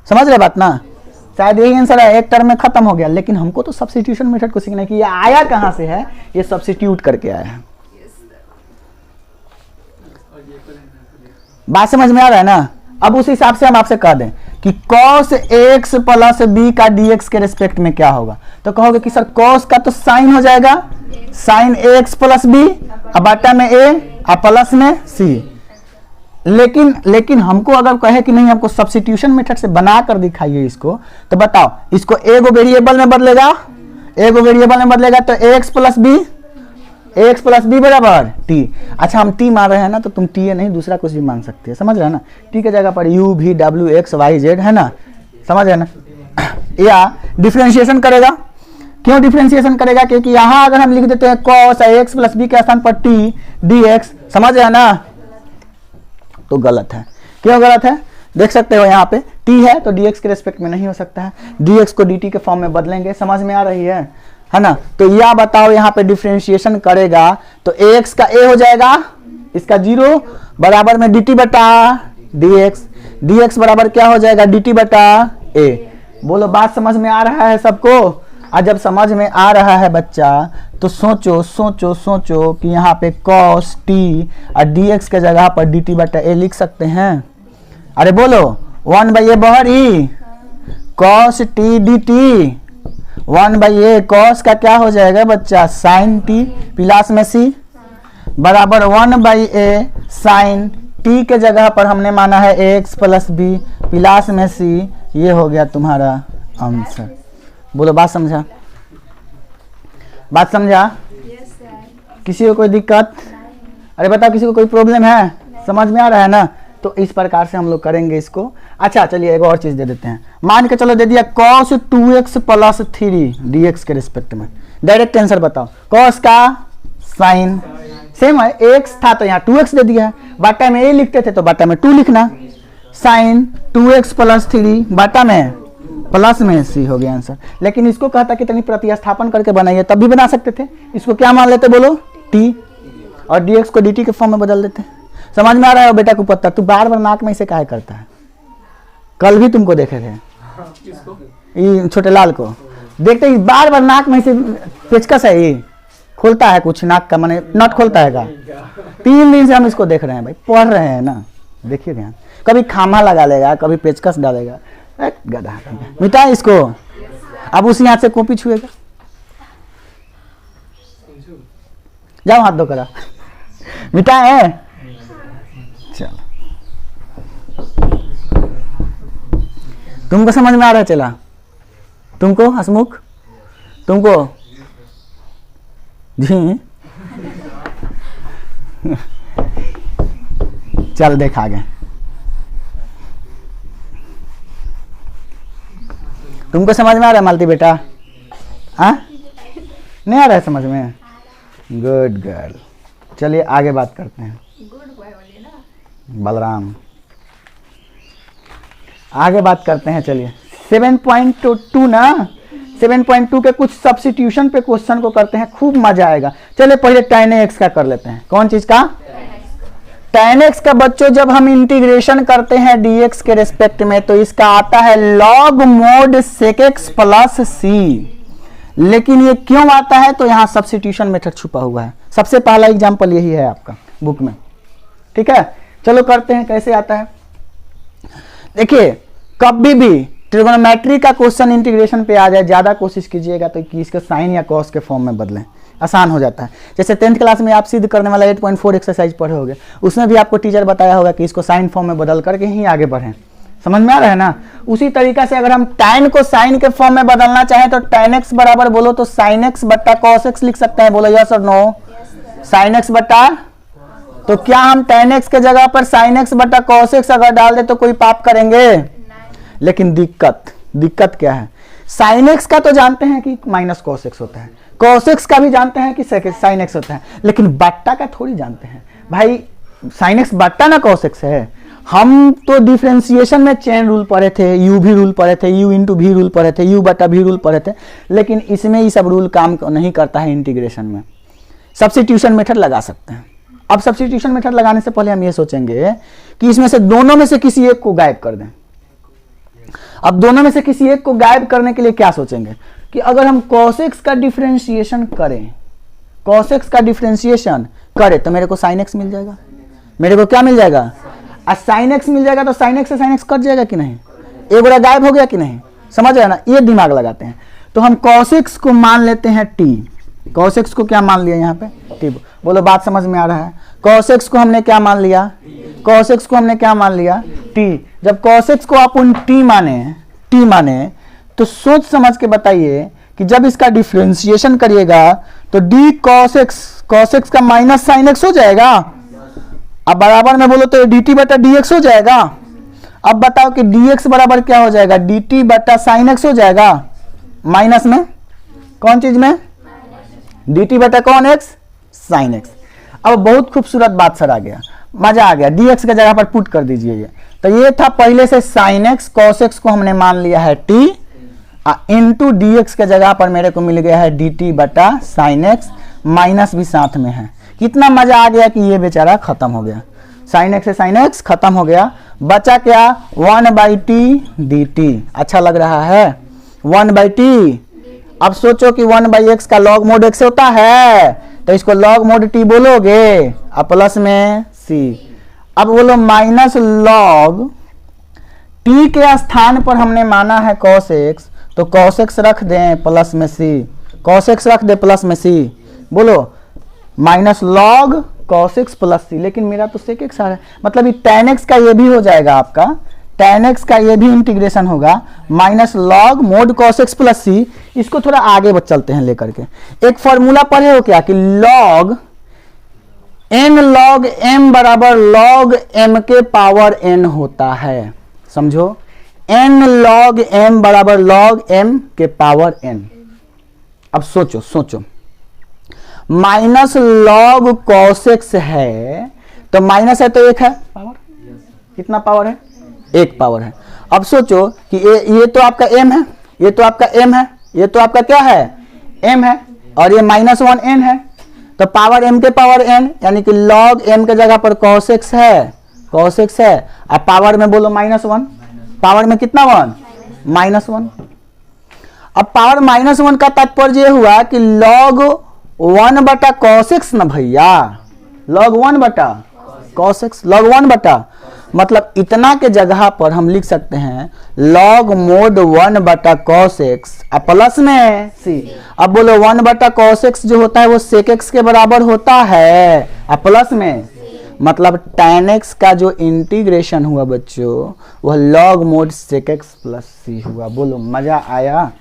समझ रहे बात ना, शायद यही आंसर है। एक टर्म में खत्म हो गया, लेकिन हमको तो सब्स्टिट्यूशन मेथड को सीखना है कि ये आया कहां से है, ये सब्स्टिट्यूट करके आया है। बात समझ में आ रहा है ना। अब उस हिसाब से हम आपसे कह दें कि cos x प्लस बी का dx के रेस्पेक्ट में क्या होगा, तो कहोगे कि सर cos का तो साइन हो जाएगा, साइन x प्लस बी, अब बटा में a और प्लस में c। लेकिन हमको अगर कहे कि नहीं हमको सब्स्टिट्यूशन मेथड से बना कर दिखाइए इसको, तो बताओ इसको एगो वेरिएबल में बदलेगा, एगो वेरिएबल में बदलेगा तो एक्स प्लस बी बराबर टी। अच्छा हम टी मान रहे हैं ना, तो तुम टी नहीं दूसरा कुछ भी मान सकते हैं, समझ रहे हैं ना। टी के जगह पर यू भी डब्ल्यू एक्स वाई जेड है ना, समझ रहे हैं ना। या डिफरेंशिएशन करेगा, क्यों डिफरेंशिएशन करेगा, क्योंकि यहाँ अगर हम लिख देते हैं कॉस एक्स प्लस बी के स्थान पर टी डी एक्स, समझ रहे हैं ना, तो गलत है। क्यों गलत है, देख सकते हो यहाँ पे टी है तो dx के रेस्पेक्ट में नहीं हो सकता है, dx को dt के फॉर्म में बदलेंगे। समझ में आ रही है ना। तो यह बताओ यहाँ पे डिफरेंशिएशन करेगा तो ax का a हो जाएगा, इसका 0 बराबर में dt बटा dx, dx बराबर क्या हो जाएगा dt बटा a। बोलो बात समझ में आ रहा है सबको। और जब समझ में आ रहा है बच्चा तो सोचो कि यहाँ पे cos t और dx के जगह पर dt बटा a लिख सकते हैं। अरे बोलो 1/a बहर ई cos t dt, 1/a cos का क्या हो जाएगा बच्चा sin t प्लस में c बराबर 1/a sin t के जगह पर हमने माना है x प्लस b प्लस में c। ये हो गया तुम्हारा आंसर। बोलो बात समझा, बात समझा। किसी को कोई दिक्कत, अरे बताओ किसी को कोई प्रॉब्लम है, समझ में आ रहा है ना। तो इस प्रकार से हम लोग करेंगे इसको। अच्छा चलिए एक और चीज दे देते हैं, मान के चलो दे दिया cos 2x प्लस 3 dx के रिस्पेक्ट में। डायरेक्ट आंसर बताओ, cos का साइन सेम है, x था तो यहाँ 2x दे दिया है, बाटा में a लिखते थे तो बाटा में 2 लिखना, साइन 2x प्लस 3 बाटा में प्लस में c हो गया आंसर। लेकिन इसको कहता कि तनी प्रतिस्थापन करके बनाइए, तब भी बना सकते थे। इसको क्या मान लेते बोलो t, और dx को dt के फॉर्म में बदल देते। समझ में आ रहा है बेटा को पत्ता, तू बार बार नाक में इसे काहे करता है। कल भी तुमको देखे थे ये छोटे लाल को, देखते ही बार बार नाक में से पेचकस है, ये खोलता है कुछ नाक का, माने नट खोलता है का। 3 दिन से हम इसको देख रहे हैं भाई, पढ़ रहे हैं ना, देखिए ध्यान, कभी खामा लगा लेगा, कभी पेचकस डालेगा, गधा। मिटा इसको, अब उसी हाथ से कॉपी छुएगा। जाओ हाथ धो करा, मिटा है। चलो तुमको समझ में आ रहा है? चला तुमको हसमुख, तुमको जी चल देख आगे। तुमको समझ में आ रहा है मालती बेटा? हाँ नहीं आ रहा है समझ में? Good girl. चलिए आगे बात करते हैं। बलराम आगे बात करते हैं। चलिए 7.2 ना, 7.2 के कुछ सब्स्टिट्यूशन पे क्वेश्चन को करते हैं, खूब मजा आएगा। चलिए पहले tan x का कर लेते हैं। कौन चीज का? tan x का बच्चों जब हम इंटीग्रेशन करते हैं dx के रेस्पेक्ट में तो इसका आता है log mod sec x plus c। लेकिन ये क्यों आता है? तो यहाँ सब्स्टिट्यूशन मेथड छुपा हुआ है। सबसे पहला एग्जाम्पल यही है आपका बुक में, ठीक है। चलो करते हैं कैसे आता है। देखिए कभी भी ट्रिगोनोमेट्री का क्वेश्चन इंटीग्रेशन पे आ जाए, ज्यादा कोशिश कीजिएगा तो कि इसके साइन या कॉस के फॉर्म में बदलें, आसान हो जाता है। जैसे 10th क्लास में आप सिद्ध करने वाला 8.4 एक्सरसाइज पढ़े होंगे, उसमें भी आपको टीचर बताया होगा कि इसको साइन फॉर्म में बदल करके ही आगे बढ़ें। समझ में आ रहा है ना? उसी तरीका से अगर हम tan को साइन के फॉर्म में बदलना चाहें तो tan x बराबर बोलो तो sin x बट्टा cos x लिख सकते हैं। बोलो यस और नो? sin x बट्टा, तो क्या हम tan x के जगह पर sin x बट्टा cos x अगर डाल दे तो कोई पाप करेंगे? लेकिन दिक्कत क्या है? sin x का तो जानते हैं कि माइनस cos x होता है, cos x का भी जानते हैं कि sin x होता है, लेकिन बट्टा का थोड़ी जानते हैं भाई। sin x बट्टा ना cos x है। हम तो डिफरेंशिएशन में चेन रूल पढ़े थे, u भी रूल पढ़े थे, u इंटू भी रूल पढ़े थे, u बटा भी रूल पढ़े थे, लेकिन इसमें ये सब रूल काम नहीं करता है इंटीग्रेशन में। सब्स्टिट्यूशन मेथड लगा सकते हैं। अब सब्स्टिट्यूशन मेथड लगाने से पहले हम ये सोचेंगे कि इसमें से दोनों में से किसी एक को गायब कर दें। अब दोनों में से किसी एक को गायब करने के लिए क्या सोचेंगे कि अगर हम cos x का डिफरेंशिएशन करें, cos x का डिफरेंशिएशन करें तो मेरे को sin x मिल जाएगा। मेरे को क्या मिल जाएगा? sin x मिल जाएगा तो sin x से sin x कट जाएगा कि नहीं? एक बड़ा गायब हो गया कि नहीं? समझ आया ना? ये दिमाग लगाते हैं। तो हम cos x को मान लेते हैं t। cos x को क्या मान लिया यहाँ पे? t। बोलो बात समझ में आ रहा है? cos x को हमने क्या मान लिया? cos x को हमने क्या मान लिया? t। जब cos x को आप उन t माने तो सोच समझ के बताइए कि जब इसका डिफरेंशिएशन करिएगा तो d cos x का माइनस sin x हो जाएगा। अब बराबर में बोलो तो dt बटा dx हो जाएगा। अब बताओ कि dx बराबर क्या हो जाएगा? dt बटा sin x हो जाएगा। माइनस में कौन चीज में? dt बटा कौन x? sin x। अब बहुत खूबसूरत बात सर आ गया, मजा आ गया। dx के जगह पर पुट कर दीजिए। ये तो ये था पहले से sin x, cos x को हमने मान लिया है t, इंटू dx के जगह पर मेरे को मिल गया है dt बटा sin x, माइनस भी साथ में है। कितना मजा आ गया कि ये बेचारा खत्म हो गया। sin x से sin x खत्म हो गया, बचा क्या? 1/t dt। अच्छा लग रहा है? 1/t। अब सोचो कि 1/x का log mod x होता है तो इसको log mod t बोलोगे और प्लस में c। अब बोलो माइनस log t के स्थान पर हमने माना है cos x, तो cos x रख दें प्लस में c, cos x रख दे प्लस में c। बोलो minus log cos x plus c। लेकिन मेरा तो sec x आ रहा है, मतलब ये tan x का ये भी हो जाएगा आपका, tan x का ये भी इंटीग्रेशन होगा minus log mod cos x plus c। इसको थोड़ा आगे चलते हैं लेकर के। एक फॉर्मूला पढ़े हो क्या कि log n log m बराबर log m के पावर n होता है। समझो, n log m बराबर log m के पावर n। अब सोचो माइनस log cos x है तो माइनस है तो एक है पावर। कितना पावर है? एक पावर है। अब सोचो कि ये तो आपका m है, ये तो आपका m है, ये तो आपका क्या है? m है, और ये -1 n है, तो पावर m के पावर n, यानी कि log m के जगह पर cos x है, cos x है। अब पावर में बोलो -1, पावर में कितना 1? -1। अब पावर -1 का तात्पर्य ये हुआ कि log 1 बटा cos x ना भैया, log 1 बटा cos x, log 1 बटा, मतलब इतना के जगह पर हम लिख सकते हैं log mod 1 बटा cos x प्लस में c। अब बोलो 1 बटा cos x जो होता है वो sec x के बराबर होता है प्लस में, मतलब tan x का जो इंटीग्रेशन हुआ बच्चों वह log mod sec x plus C हुआ। बोलो मजा आया?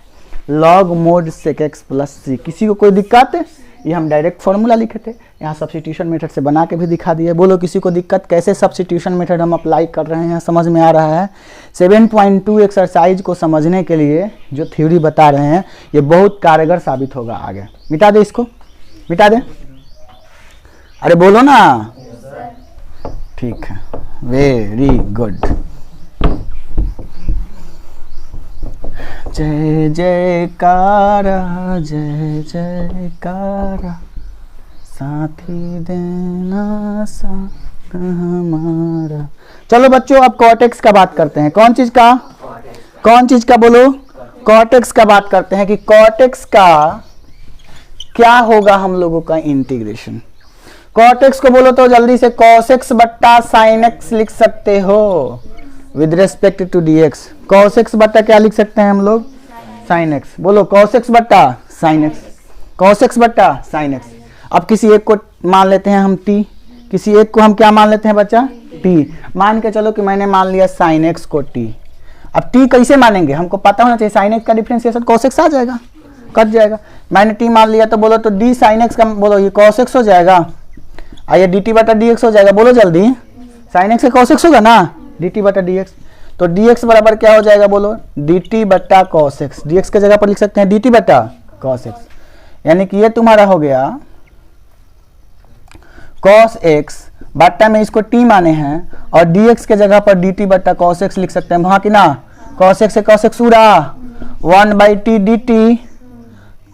log mod sec x plus C. किसी को कोई दिक्कत? ये हम डायरेक्ट फॉर्मूला लिखे थे, यहाँ सब्स्टिट्यूशन मेथड से बना के भी दिखा दिए। बोलो किसी को दिक्कत? कैसे सब्स्टिट्यूशन मेथड हम अप्लाई कर रहे हैं समझ में आ रहा है? 7.2 एक्सरसाइज को समझने के लिए जो थ्योरी बता रहे हैं ये बहुत कारगर साबित होगा आगे। मिटा दे इसको, मिटा दे। अरे बोलो ना। ठीक है, वेरी गुड। जय जयकारा, जय जयकारा, साथी देना साथ हमारा। चलो बच्चों अब कॉर्टेक्स का बात करते हैं। कौन चीज का? कौन चीज का? बोलो। कॉर्टेक्स का बात करते हैं कि कॉर्टेक्स का क्या होगा हम लोगों का इंटीग्रेशन। कॉर्टेक्स को बोलो तो जल्दी से cos x बट्टा sin x लिख सकते हो with respect to dx। cos x बट्टा क्या लिख सकते हैं हम लोग? sin x। बोलो cos x बट्टा sin x, cos x बट्टा sin x। अब किसी एक को मान लेते हैं हम t, किसी एक को हम क्या मान लेते हैं बच्चा? t। मान के चलो कि मैंने मान लिया sin x को t। अब t कैसे मानेंगे? हमको पता होना चाहिए। sin x का डिफरेंशिएशन cos x आ जाएगा, कट जाएगा। मैंने t मान लिया तो बोलो तो d sin x का, बोलो ये cos x हो जाएगा, आइए dt बटा dx हो जाएगा। बोलो जल्दी, sin x का cos x होगा ना, dt बटा dx। तो dx बराबर क्या हो जाएगा? बोलो dt बटा cos x। dx के जगह पर लिख सकते हैं dt बटा cos x, यानी कि ये तुम्हारा हो गया cos x बट्टा में इसको t माने हैं और dx के जगह पर dt बटा cos x लिख सकते हैं वहां की ना। cos x से cos x उड़ा, 1/t dt,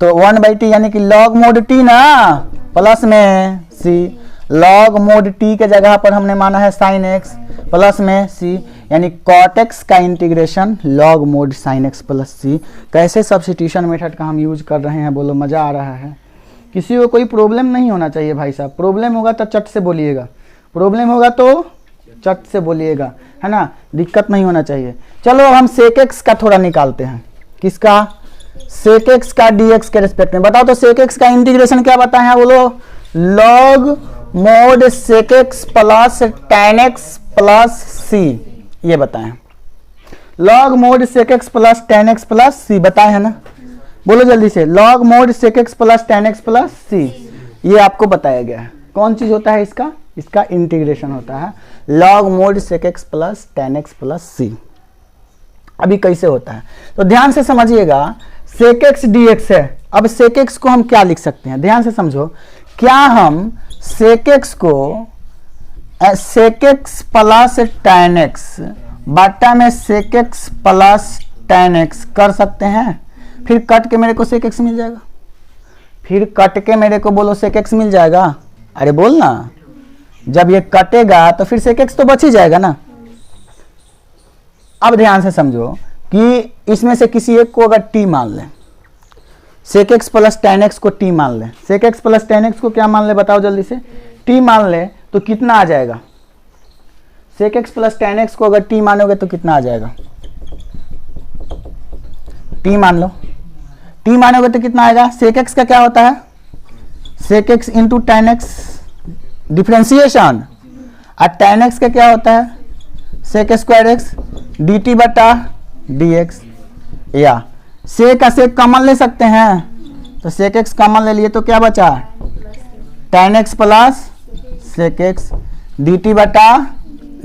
तो 1/t यानी कि log mod t ना, प्लस में c। log mod t के जगह पर हमने माना है sin x प्लस में c, यानी cot x का integration log mod sin x plus c। कैसे सब्स्टिट्यूशन मेथड का हम यूज कर रहे हैं? बोलो मजा आ रहा है? किसी को कोई प्रॉब्लम नहीं होना चाहिए भाई साहब। प्रॉब्लम होगा तो चट से बोलिएगा, प्रॉब्लम होगा तो चट से बोलिएगा, है ना, दिक्कत नहीं होना चाहिए। चलो हम sec x का थोड़ा निकालते हैं। किसका? sec x का dx के रिस्पेक्ट में। बताओ तो sec x का इंटीग्रेशन क्या बताए हैं? बोलो log mod sec x प्लस tan x प्लस c, ये बताए। log mod sec x प्लस tan x प्लस c बताए है ना? बोलो जल्दी से, log mod sec x प्लस tan x प्लस c, ये आपको बताया गया है। कौन चीज होता है इसका? इसका इंटीग्रेशन होता है log mod sec x प्लस tan x प्लस c। अभी कैसे होता है तो ध्यान से समझिएगा। sec x dx है। अब sec x को हम क्या लिख सकते हैं? ध्यान से समझो। क्या हम sec x को sec x प्लस tan x बटा में sec x प्लस tan x कर सकते हैं? फिर कट के मेरे को sec x मिल जाएगा, फिर कट के मेरे को बोलो sec x मिल जाएगा। अरे बोल ना, जब ये कटेगा तो फिर sec x तो बच ही जाएगा ना। अब ध्यान से समझो कि इसमें से किसी एक को अगर t मान लें, sec x प्लस tan x को t मान लें, sec x प्लस tan x को क्या मान ले? बताओ जल्दी से। t मान ले तो कितना आ जाएगा? sec x प्लस tan x को अगर t मानोगे तो कितना आ जाएगा? t मान लो, t मानोगे तो कितना आएगा? sec x का क्या होता है? sec x into tan x differentiation, और tan x का क्या होता है? sec स्क्वायर x dt बटा dx। या sec का sec कॉमन ले सकते हैं, तो sec x कॉमन ले लिए तो क्या बचा? tan x plus sec x dt बटा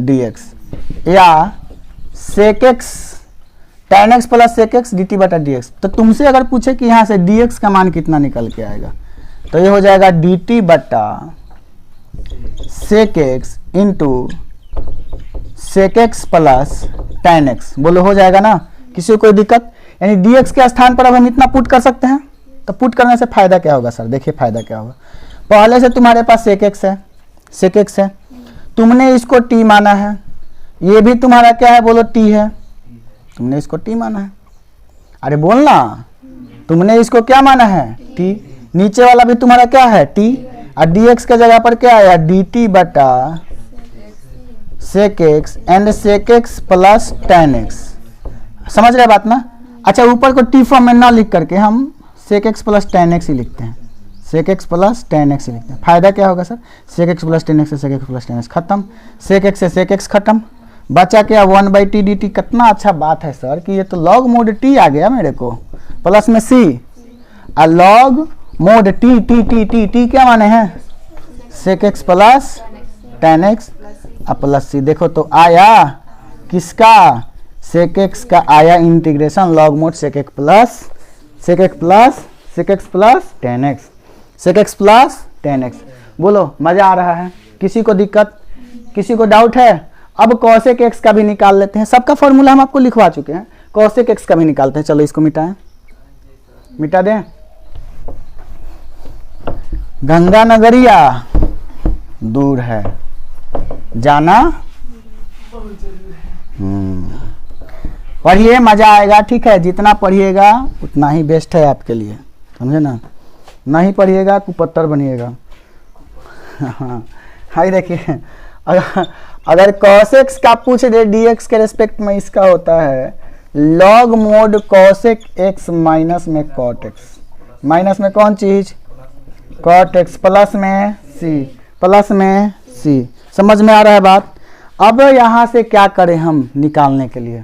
dx, या sec x tan x plus sec x dt बटा dx। तो तुमसे अगर पूछे कि यहाँ से dx का मान कितना निकल के आएगा तो ये हो जाएगा dt बटा sec x into sec x प्लस tan x। बोलो हो जाएगा ना? किसी को कोई दिक्कत? यानी dx के स्थान पर अब हम इतना पुट कर सकते हैं। तो पुट करने से फायदा क्या होगा सर? देखिए फायदा क्या होगा। पहले से तुम्हारे पास sec x है, sec x है, तुमने इसको t माना है, ये भी तुम्हारा क्या है? बोलो t है, तुमने इसको t माना है। अरे बोलना, तुमने इसको क्या माना है? t। नीचे वाला भी तुम्हारा क्या है? t। और dx के जगह पर क्या आया? dt बटा sec x and sec x प्लस tan x। समझ रहे बात ना? अच्छा, ऊपर को t फॉर्म में ना लिख करके हम sec x प्लस tan x ही लिखते हैं। Sec x plus tan x लिखते हैं। फायदा क्या होगा sir, sec x plus tan x से sec x plus tan x खत्म, सेक एक्स से सेक एक्स खत्म, बचा क्या 1/t dt। कितना अच्छा बात है सर कि ये तो लॉग मोड टी आ गया मेरे को, प्लस में सी, और log mod T T T T T क्या माने हैं, sec x plus tan x plus C. देखो तो आया किसका, सेक एक्स का आया integration log mod sec x plus sec x plus sec x plus tan x, sec x plus tan x. बोलो मजा आ रहा है, किसी को दिक्कत, किसी को डाउट है? अब कॉसेक एक्स का भी निकाल लेते हैं, सबका फॉर्मूला हम आपको लिखवा चुके हैं, कॉसेक एक्स का भी निकालते हैं। चलो इसको मिटाएं, मिटा दें। गंगा नगरिया दूर है, जाना पढ़िए, मजा आएगा। ठीक है, जितना पढ़िएगा उतना ही बेस्ट है आपके लिए, समझे ना, नहीं पढ़िएगा कुपत्तर बनिएगा। हाँ हाई देखिए, अगर cos x का पूछ दे dx के रेस्पेक्ट में, इसका होता है log mode cosec x minus में cot x, माइनस में कौन चीज cot x, प्लस में c, प्लस में c। समझ में आ रहा है बात? अब यहाँ से क्या करें हम निकालने के लिए,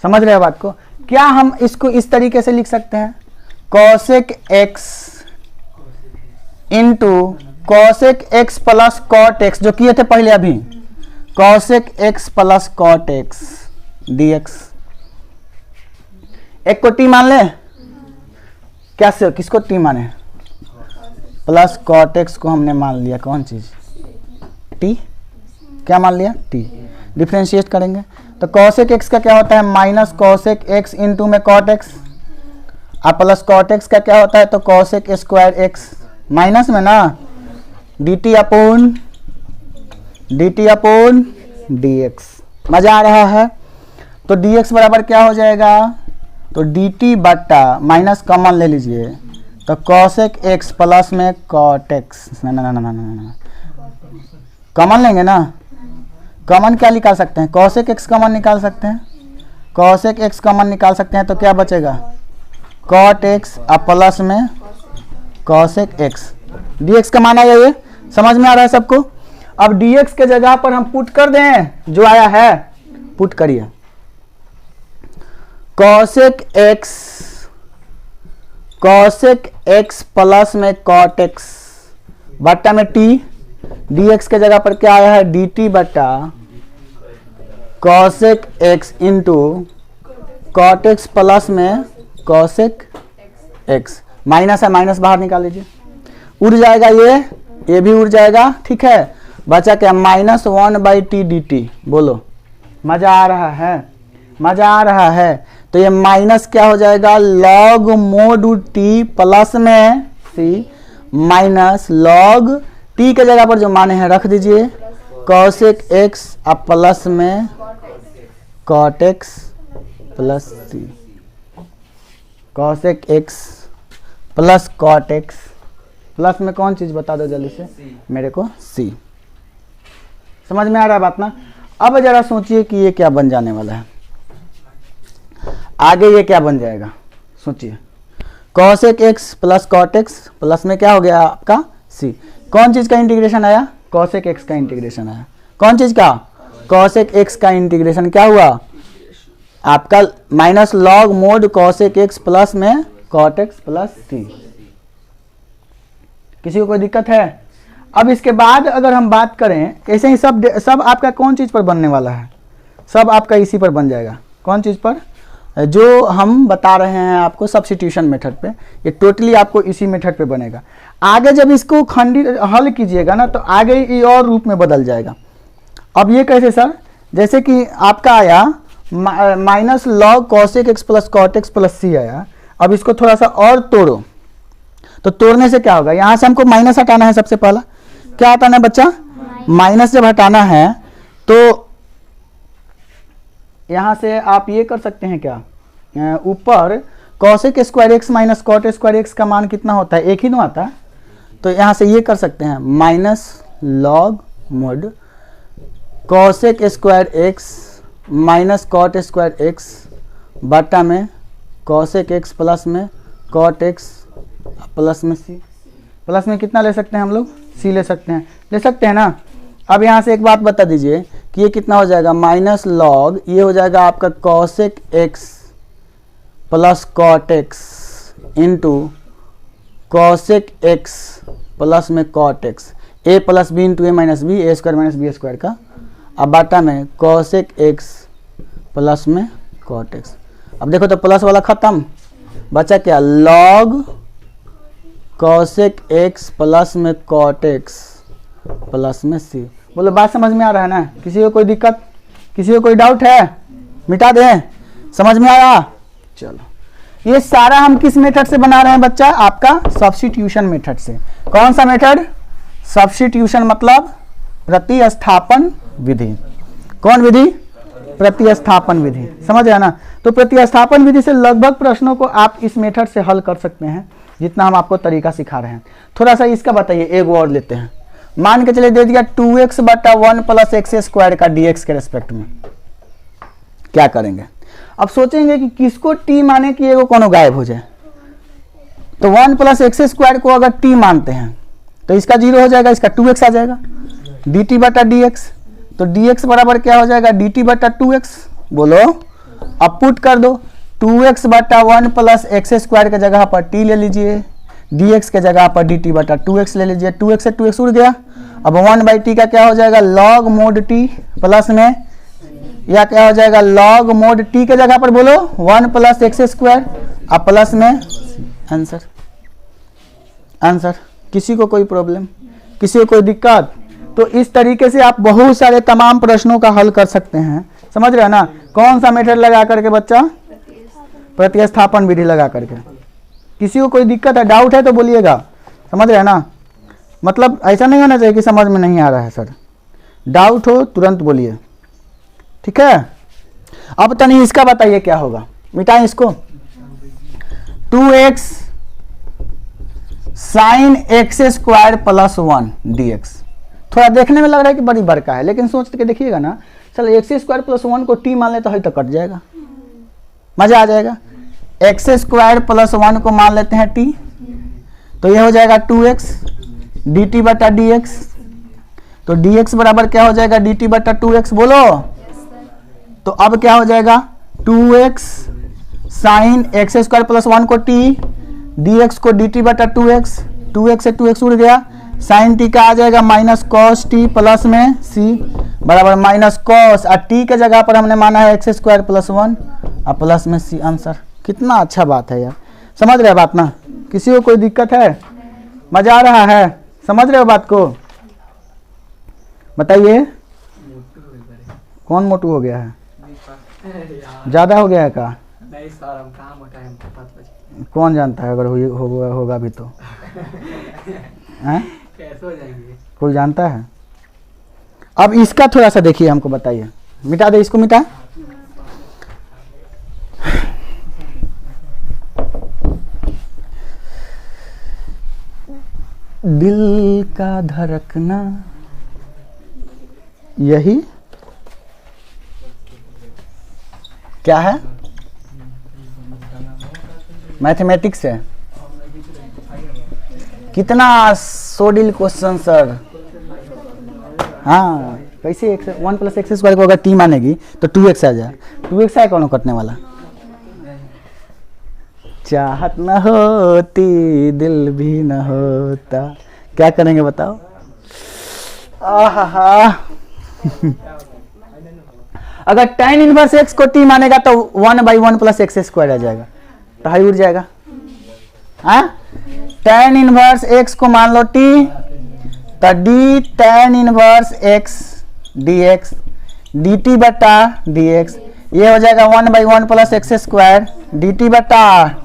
समझ रहे हैं बात को? क्या हम इसको इस तरीके से लिख सकते हैं, cosec x into cosec x plus cot x, जो किए थे पहले अभी, cosec x plus cot x dx। एक को t मान ले, क्या से किसको t माने, प्लस cot x को हमने मान लिया कौन चीज, t, क्या मान लिया t। डिफरेंशिएट करेंगे तो cosec x का क्या होता है, माइनस cosec x इंटू में cot x, और प्लस cot x का क्या होता है, तो cosec स्क्वायर x, माइनस में ना dt अपॉन dx। मजा आ रहा है? तो dx बराबर क्या हो जाएगा, तो dt बट्टा माइनस कॉमन ले लीजिए, तो cosec x प्लस में cot x, ना कॉमन लेंगे ना, कॉमन क्या निकाल सकते हैं, cosec x कॉमन निकाल सकते हैं, cosec x कॉमन निकाल सकते हैं, तो क्या बचेगा cot x अब प्लस में cosec x, dx का मान आया, ये समझ में आ रहा है सबको? अब dx के जगह पर हम पुट कर दें, जो आया है पुट करिए, cosec x प्लस में cot x बट्टा में t, dx के जगह पर क्या आया है, dt बट्टा cosec x into cot x plus में cosec x। माइनस है, माइनस बाहर निकाल लीजिए, उड़ जाएगा ये भी उड़ जाएगा। ठीक है, बचा क्या, माइनस 1/t dt। बोलो मजा आ रहा है, मजा आ रहा है? तो ये माइनस क्या हो जाएगा, log मोड t प्लस में c माइनस log t के जगह पर जो माने हैं रख दीजिए, cosec x अब प्लस में cot x plus c, cosec x plus cot x, plus में कौन चीज बता दो जल्दी से मेरे को, c। समझ में आ रहा है बात ना? अब जरा सोचिए कि ये क्या बन जाने वाला है, आगे ये क्या बन जाएगा, सोचिए। cosec x plus cot x plus में क्या हो गया आपका c, कौन चीज का इंटीग्रेशन आया, cosec x का इंटीग्रेशन आया, कौन चीज का, cosec x का इंटीग्रेशन क्या हुआ आपका, minus log mode cosec x plus में cot x प्लस c। किसी को कोई दिक्कत है? अब इसके बाद अगर हम बात करें, ऐसे ही सब आपका कौन चीज पर बनने वाला है, सब आपका इसी पर बन जाएगा, कौन चीज पर, जो हम बता रहे हैं आपको सब्स्टिट्यूशन मेथड पे, ये टोटली आपको इसी मेथड पे बनेगा। आगे जब इसको खंडित हल कीजिएगा ना, तो आगे ये और रूप में बदल जाएगा। अब ये कैसे सर, जैसे कि आपका आया minus log cosec x plus cot x plus c आया, अब इसको थोड़ा सा और तोड़ो, तो तोड़ने से क्या होगा, यहाँ से हमको माइनस हटाना है, सबसे पहला क्या हटाना है बच्चा, माइनस जब हटाना है तो यहाँ से आप ये कर सकते हैं क्या, ऊपर cosec square x minus cot square x का मान कितना होता है, एक ही ना आता है, तो यहाँ से ये कर सकते हैं minus log mode cosec square x minus cot square x बटा में cosec x प्लस में cot x प्लस में c। प्लस में कितना ले सकते हैं हम लोग, सी ले सकते हैं ना। अब यहाँ से एक बात बता दीजिए कि ये कितना हो जाएगा, माइनस लॉग, ये हो जाएगा आपका cosec x plus cot x into cosec x plus में cot x, a plus b into a minus b, a square minus b square का, अब बाटा में कॉसेक एक्स प्लस में कॉट एक्स। अब देखो तो प्लस वाला खत्म, बचा क्या, लॉग कॉसेक एक्स प्लस में कॉट एक्स प्लस में सी। बोलो बात समझ में आ रहा है ना, किसी को कोई दिक्कत, किसी को कोई डाउट है, मिटा दें, समझ में आया। चलो ये सारा हम किस मेथड से बना रहे हैं बच्चा, आपका सब्स्टिट्यूशन मेथड से। कौन सा मेथड, सब्स्टिट्यूशन मतलब प्रतिस्थापन विधि। कौन विधि, प्रतिस्थापन विधि, समझ रहे ना। तो प्रतिस्थापन विधि से लगभग प्रश्नों को आप इस मेथड से हल कर सकते हैं, जितना हम आपको तरीका सिखा रहे हैं। थोड़ा सा इसका बताइए, एक और लेते हैं, मान के चले दे दिया 2x बटा 1 प्लस एक्स स्क्वायर का dx के रेस्पेक्ट में, क्या करेंगे। अब सोचेंगे कि किसको t माने कि एगो कोनो गायब हो जाए, तो 1 प्लस एक्स स्क्वायर को अगर t मानते हैं तो इसका 0 हो जाएगा, इसका 2x आ जाएगा, dt बटा dx, तो dx बराबर क्या हो जाएगा, dt बटा 2x। बोलो अब पुट कर दो, 2x बटा 1 प्लस एक्स स्क्वायर के जगह पर t ले लीजिए, dx के जगह पर dt बटा 2x ले लीजिए, 2x से 2x उड़ गया। अब 1/t का क्या हो जाएगा, log mod t प्लस में, या क्या हो जाएगा, log mod t के जगह पर बोलो 1 प्लस एक्स स्क्वायर, अब प्लस में आंसर। आंसर किसी को कोई प्रॉब्लम, किसी को कोई दिक्कत। तो इस तरीके से आप बहुत सारे तमाम प्रश्नों का हल कर सकते हैं, समझ रहे हैं ना। कौन सा मेथड लगा करके बच्चा, प्रतिस्थापन विधि लगा करके। किसी को कोई दिक्कत है, डाउट है तो बोलिएगा, समझ रहे हैं ना। मतलब ऐसा नहीं होना चाहिए कि समझ में नहीं आ रहा है सर, डाउट हो तुरंत बोलिए, ठीक है। अब तनी इसका बताइए क्या होगा, मिटाएं इसको, 2x sine x square plus 1 dx। थोड़ा देखने में लग रहा है कि बड़ी बड़का है, लेकिन सोच के देखिएगा ना, चल एक्स स्क्वायर प्लस 1 को t मान ले तो है तो कट जाएगा, मजा आ जाएगा। एक्स स्क्वायर प्लस 1 को मान लेते हैं t, तो ये हो जाएगा 2x dt बटा dx, तो dx बराबर क्या हो जाएगा, dt बटा 2x। बोलो तो अब क्या हो जाएगा, 2x sine x square plus 1 को t, dx को dt बटा 2x, 2x से 2x उड़ गया, साइन t का आ जाएगा माइनस कॉस t प्लस में c बराबर माइनस कॉस, और t के जगह पर हमने माना है एक्स स्क्वायर प्लस 1 और प्लस में c। आंसर कितना अच्छा बात है यार, समझ रहे हो बात ना। किसी को कोई दिक्कत है, मजा आ रहा है, समझ रहे हो बात को, बताइए। कौन मोटू हो गया है, ज्यादा हो गया है का, नहीं सर हम कहाँ मोटा है, हमको पता है। कौन जानता है, अगर होगा भी तो हैं, कैसे हो जाएंगे, कोई जानता है। अब इसका थोड़ा सा देखिए, हमको बताइए, मिटा दे इसको, मिटा। दिल का धड़कना यही क्या है, मैथमेटिक्स है। कितना सोडिल क्वेश्चन सर। हाँ कैसे 1 प्लस एक्स स्क्वायर को अगर t मानेगी तो 2x आ जाए, 2x है कौन कटने वाला। चाहत न होती दिल भी न होता, क्या करेंगे बताओ। आहा अगर tan इनवर्स x को t मानेगा तो 1/1 प्लस एक्स स्क्वायर आ जाएगा, तो हाई उड़ जाएगा। हाँ tan इनवर्स x को मान लो t, तो d tan inverse x dx dt बटा dx, ये हो जाएगा 1/1 प्लस एक्स स्क्वायर dt बटा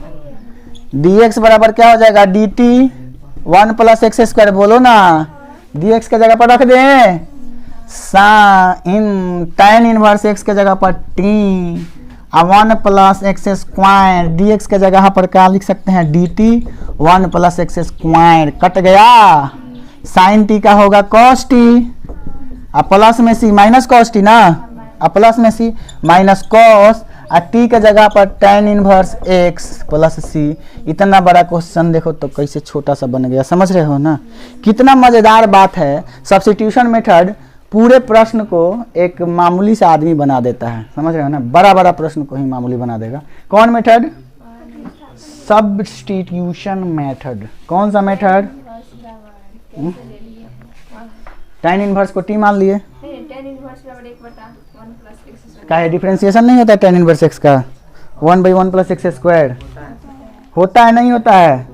dx बराबर क्या हो जाएगा, dt 1 प्लस एक्स स्क्वायर। बोलो ना, dx के जगह पर रख दें साइन tan इनवर्स x के जगह पर t, 1 plus x square dx के जगह पर क्या लिख सकते हैं, dt 1 plus x square, cut गया। साइन t का होगा cos t, प्लस में c माइनस cos t ना, प्लस में c माइनस cos, टी के जगह पर tan इनवर्स x प्लस सी। इतना बड़ा क्वेश्चन देखो तो कैसे छोटा सा बन गया, समझ रहे हो ना। कितना मजेदार बात है, सब्स्टिट्यूशन मेथड पूरे प्रश्न को एक मामूली सा आदमी बना देता है, समझ रहे हो ना। बड़ा बड़ा प्रश्न को ही मामूली बना देगा। कौन मेथड? Substitution method. कौन सा मेथड? tan इनवर्स को t मान लिए, क्या है डिफरेंशिएशन नहीं होता है tan इनवर्स x का 1/1 + x² होता है, नहीं होता है?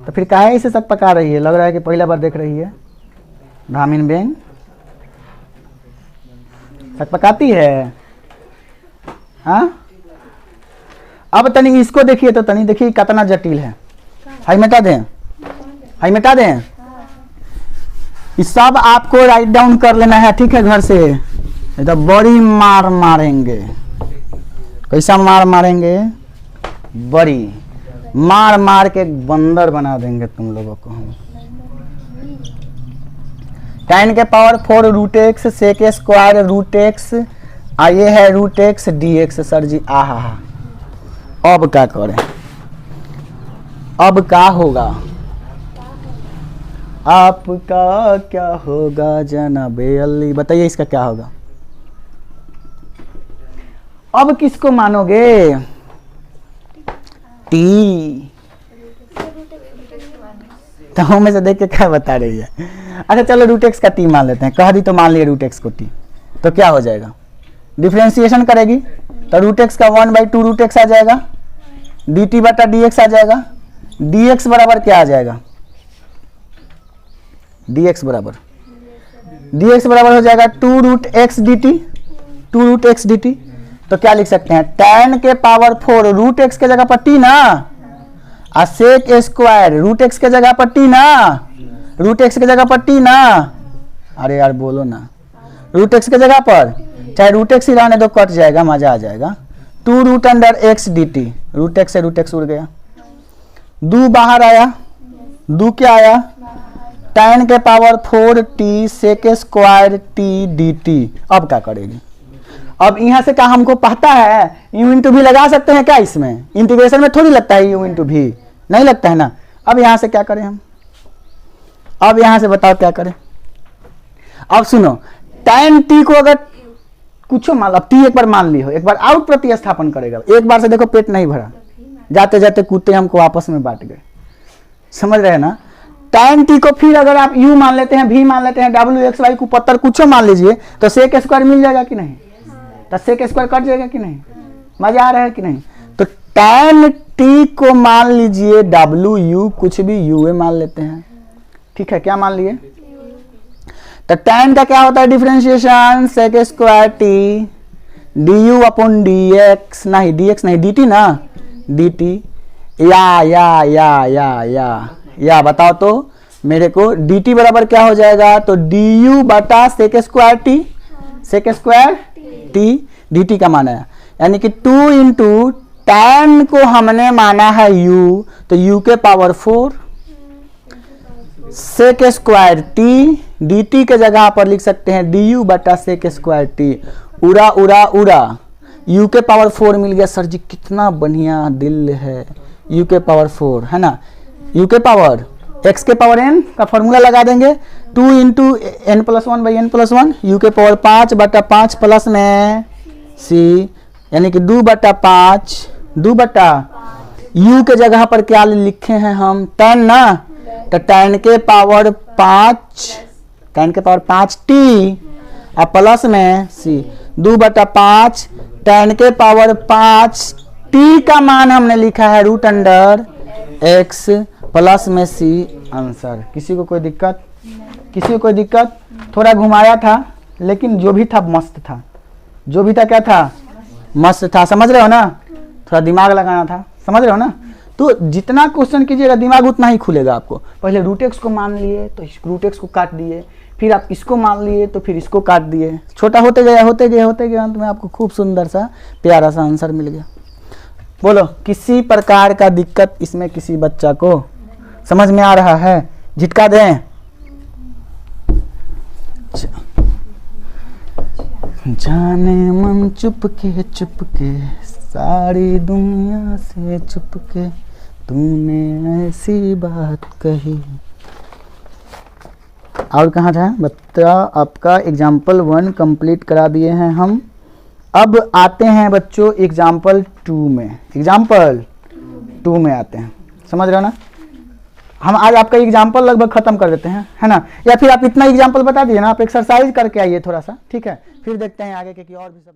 तो फिर काहे इसे सब पका रही है? लग रहा है कि पहला बार देख रही है। ब्राह्मण बेंग सब पकाती है। हाँ, अब तनी इसको देखिए तो तनी देखिए कितना जटिल है। हाई मिटा दें, हाई मिटा दें। ये सब आपको राइट डाउन कर लेना है, ठीक है, घर से। ये तो बड़ी मार मारेंगे। कैसा मार मारेंगे? बड़ी मार मार के बंदर बना देंगे तुम लोगों को हम। tan के पावर 4 √x sec² √x ये है √x dx। सर जी आहा, अब क्या करें? अब क्या होगा? आपका क्या होगा जनाबे अली? बताइए इसका क्या होगा? अब किसको मानोगे? टी। तो हम में से देख के क्या बता रही है? अच्छा चलो √x का टी मान लेते हैं। कह दी तो मान लिया √x को टी, तो क्या हो जाएगा? डिफरेंशिएशन करेगी तो √x का 1/2 √x आ जाएगा, dt बटा dx आ जाएगा। dx बराबर क्या आ जाएगा? dx बराबर हो जाएगा 2 √x dt, 2 √x dt। तो क्या लिख सकते हैं? tan के पावर 4 √x के जगह पर t ना, और sec² √x के जगह पर t ना, √x के जगह पर t ना। अरे यार बोलो ना, √x के जगह पर चाहे √x ही रहने दो, कट जाएगा, मजा आ जाएगा। 2 √x dt, √x से √x उड़ गया, 2 बाहर आया, 2 क्या आया? tan के power 4t sec² t dt। अब क्या करेगी? अब यहाँ से क्या हमको पता है? u इंटू भी लगा सकते हैं क्या? इसमें इंटीग्रेशन में थोड़ी लगता है u इंटू भी, नहीं लगता है ना। अब यहाँ से क्या करें हम? अब यहाँ से बताओ क्या करें? अब सुनो, tan t को अगर कुछ मान, अब t एक बार मान ली हो, एक बार आउट प्रतिस्थापन करेगा। एक बार से देखो पेट नहीं भरा, जाते जाते कुत्ते हमको आपस में बांट गए, समझ रहे हैं ना। tan t को फिर अगर आप u मान लेते हैं, v मान लेते हैं, w x y को पत्थर कुछ मान लीजिए, तो sec² मिल जाएगा कि नहीं? तो sec² कट जाएगा कि नहीं? मजा आ रहा है कि नहीं? तो tan t को मान लीजिए w कुछ भी u मान लेते हैं, ठीक है। क्या मान लिए? तो tan का क्या होता है differentiation? sec² t du upon dx, नहीं dx नहीं dt ना, dt। या बताओ तो मेरे को dt बराबर क्या हो जाएगा? तो du बटा sec² t dt का माना है, यानी कि 2 इंटू tan को हमने माना है u, तो u के पावर 4 sec² t dt के जगह पर लिख सकते हैं du बटा sec² t। उड़ा उड़ा उड़ा, u के पावर 4 मिल गया। सर जी कितना बढ़िया दिल है, u के पावर 4 है ना। u के पावर x के पावर n का फॉर्मूला लगा देंगे, 2 इंटू n+1/n+1, u के पावर 5 बटा 5 प्लस में c, यानी कि 2 बटा 5, 2 बटा u के जगह पर क्या लिखे हैं हम? tan ना, तो tan के पावर 5t और प्लस में c, 2 बटा 5 tan के पावर 5 t का मान हमने लिखा है √x प्लस में c आंसर। किसी को कोई दिक्कत? किसी को कोई दिक्कत? थोड़ा घुमाया था, लेकिन जो भी था मस्त था, जो भी था क्या था? मस्त था, समझ रहे हो ना। थोड़ा दिमाग लगाना था, समझ रहे हो ना। तो जितना क्वेश्चन कीजिएगा दिमाग उतना ही खुलेगा आपको। पहले √x को मान लिए तो √x को काट दिए, फिर आप इसको मान लिए तो फिर इसको काट दिए, छोटा होते गया अंत में आपको खूब सुंदर सा प्यारा सा आंसर मिल गया। बोलो किसी प्रकार का दिक्कत इसमें किसी बच्चा को समझ में आ रहा है? झटका दें। जाने मन चुपके चुपके सारी दुनिया से छुपके तूने ऐसी बात कही। और कहाँ था बच्चा, आपका एग्जाम्पल 1 कंप्लीट करा दिए हैं हम। अब आते हैं बच्चों एग्जाम्पल 2 में। एग्जाम्पल 2 में आते हैं, समझ रहे हो ना। हम आज आपका एग्जाम्पल लगभग खत्म कर देते हैं, है ना। या फिर आप इतना एग्जाम्पल बता दिए ना, आप एक्सरसाइज करके आइए थोड़ा सा, ठीक है। फिर देखते हैं आगे के कि और भी सब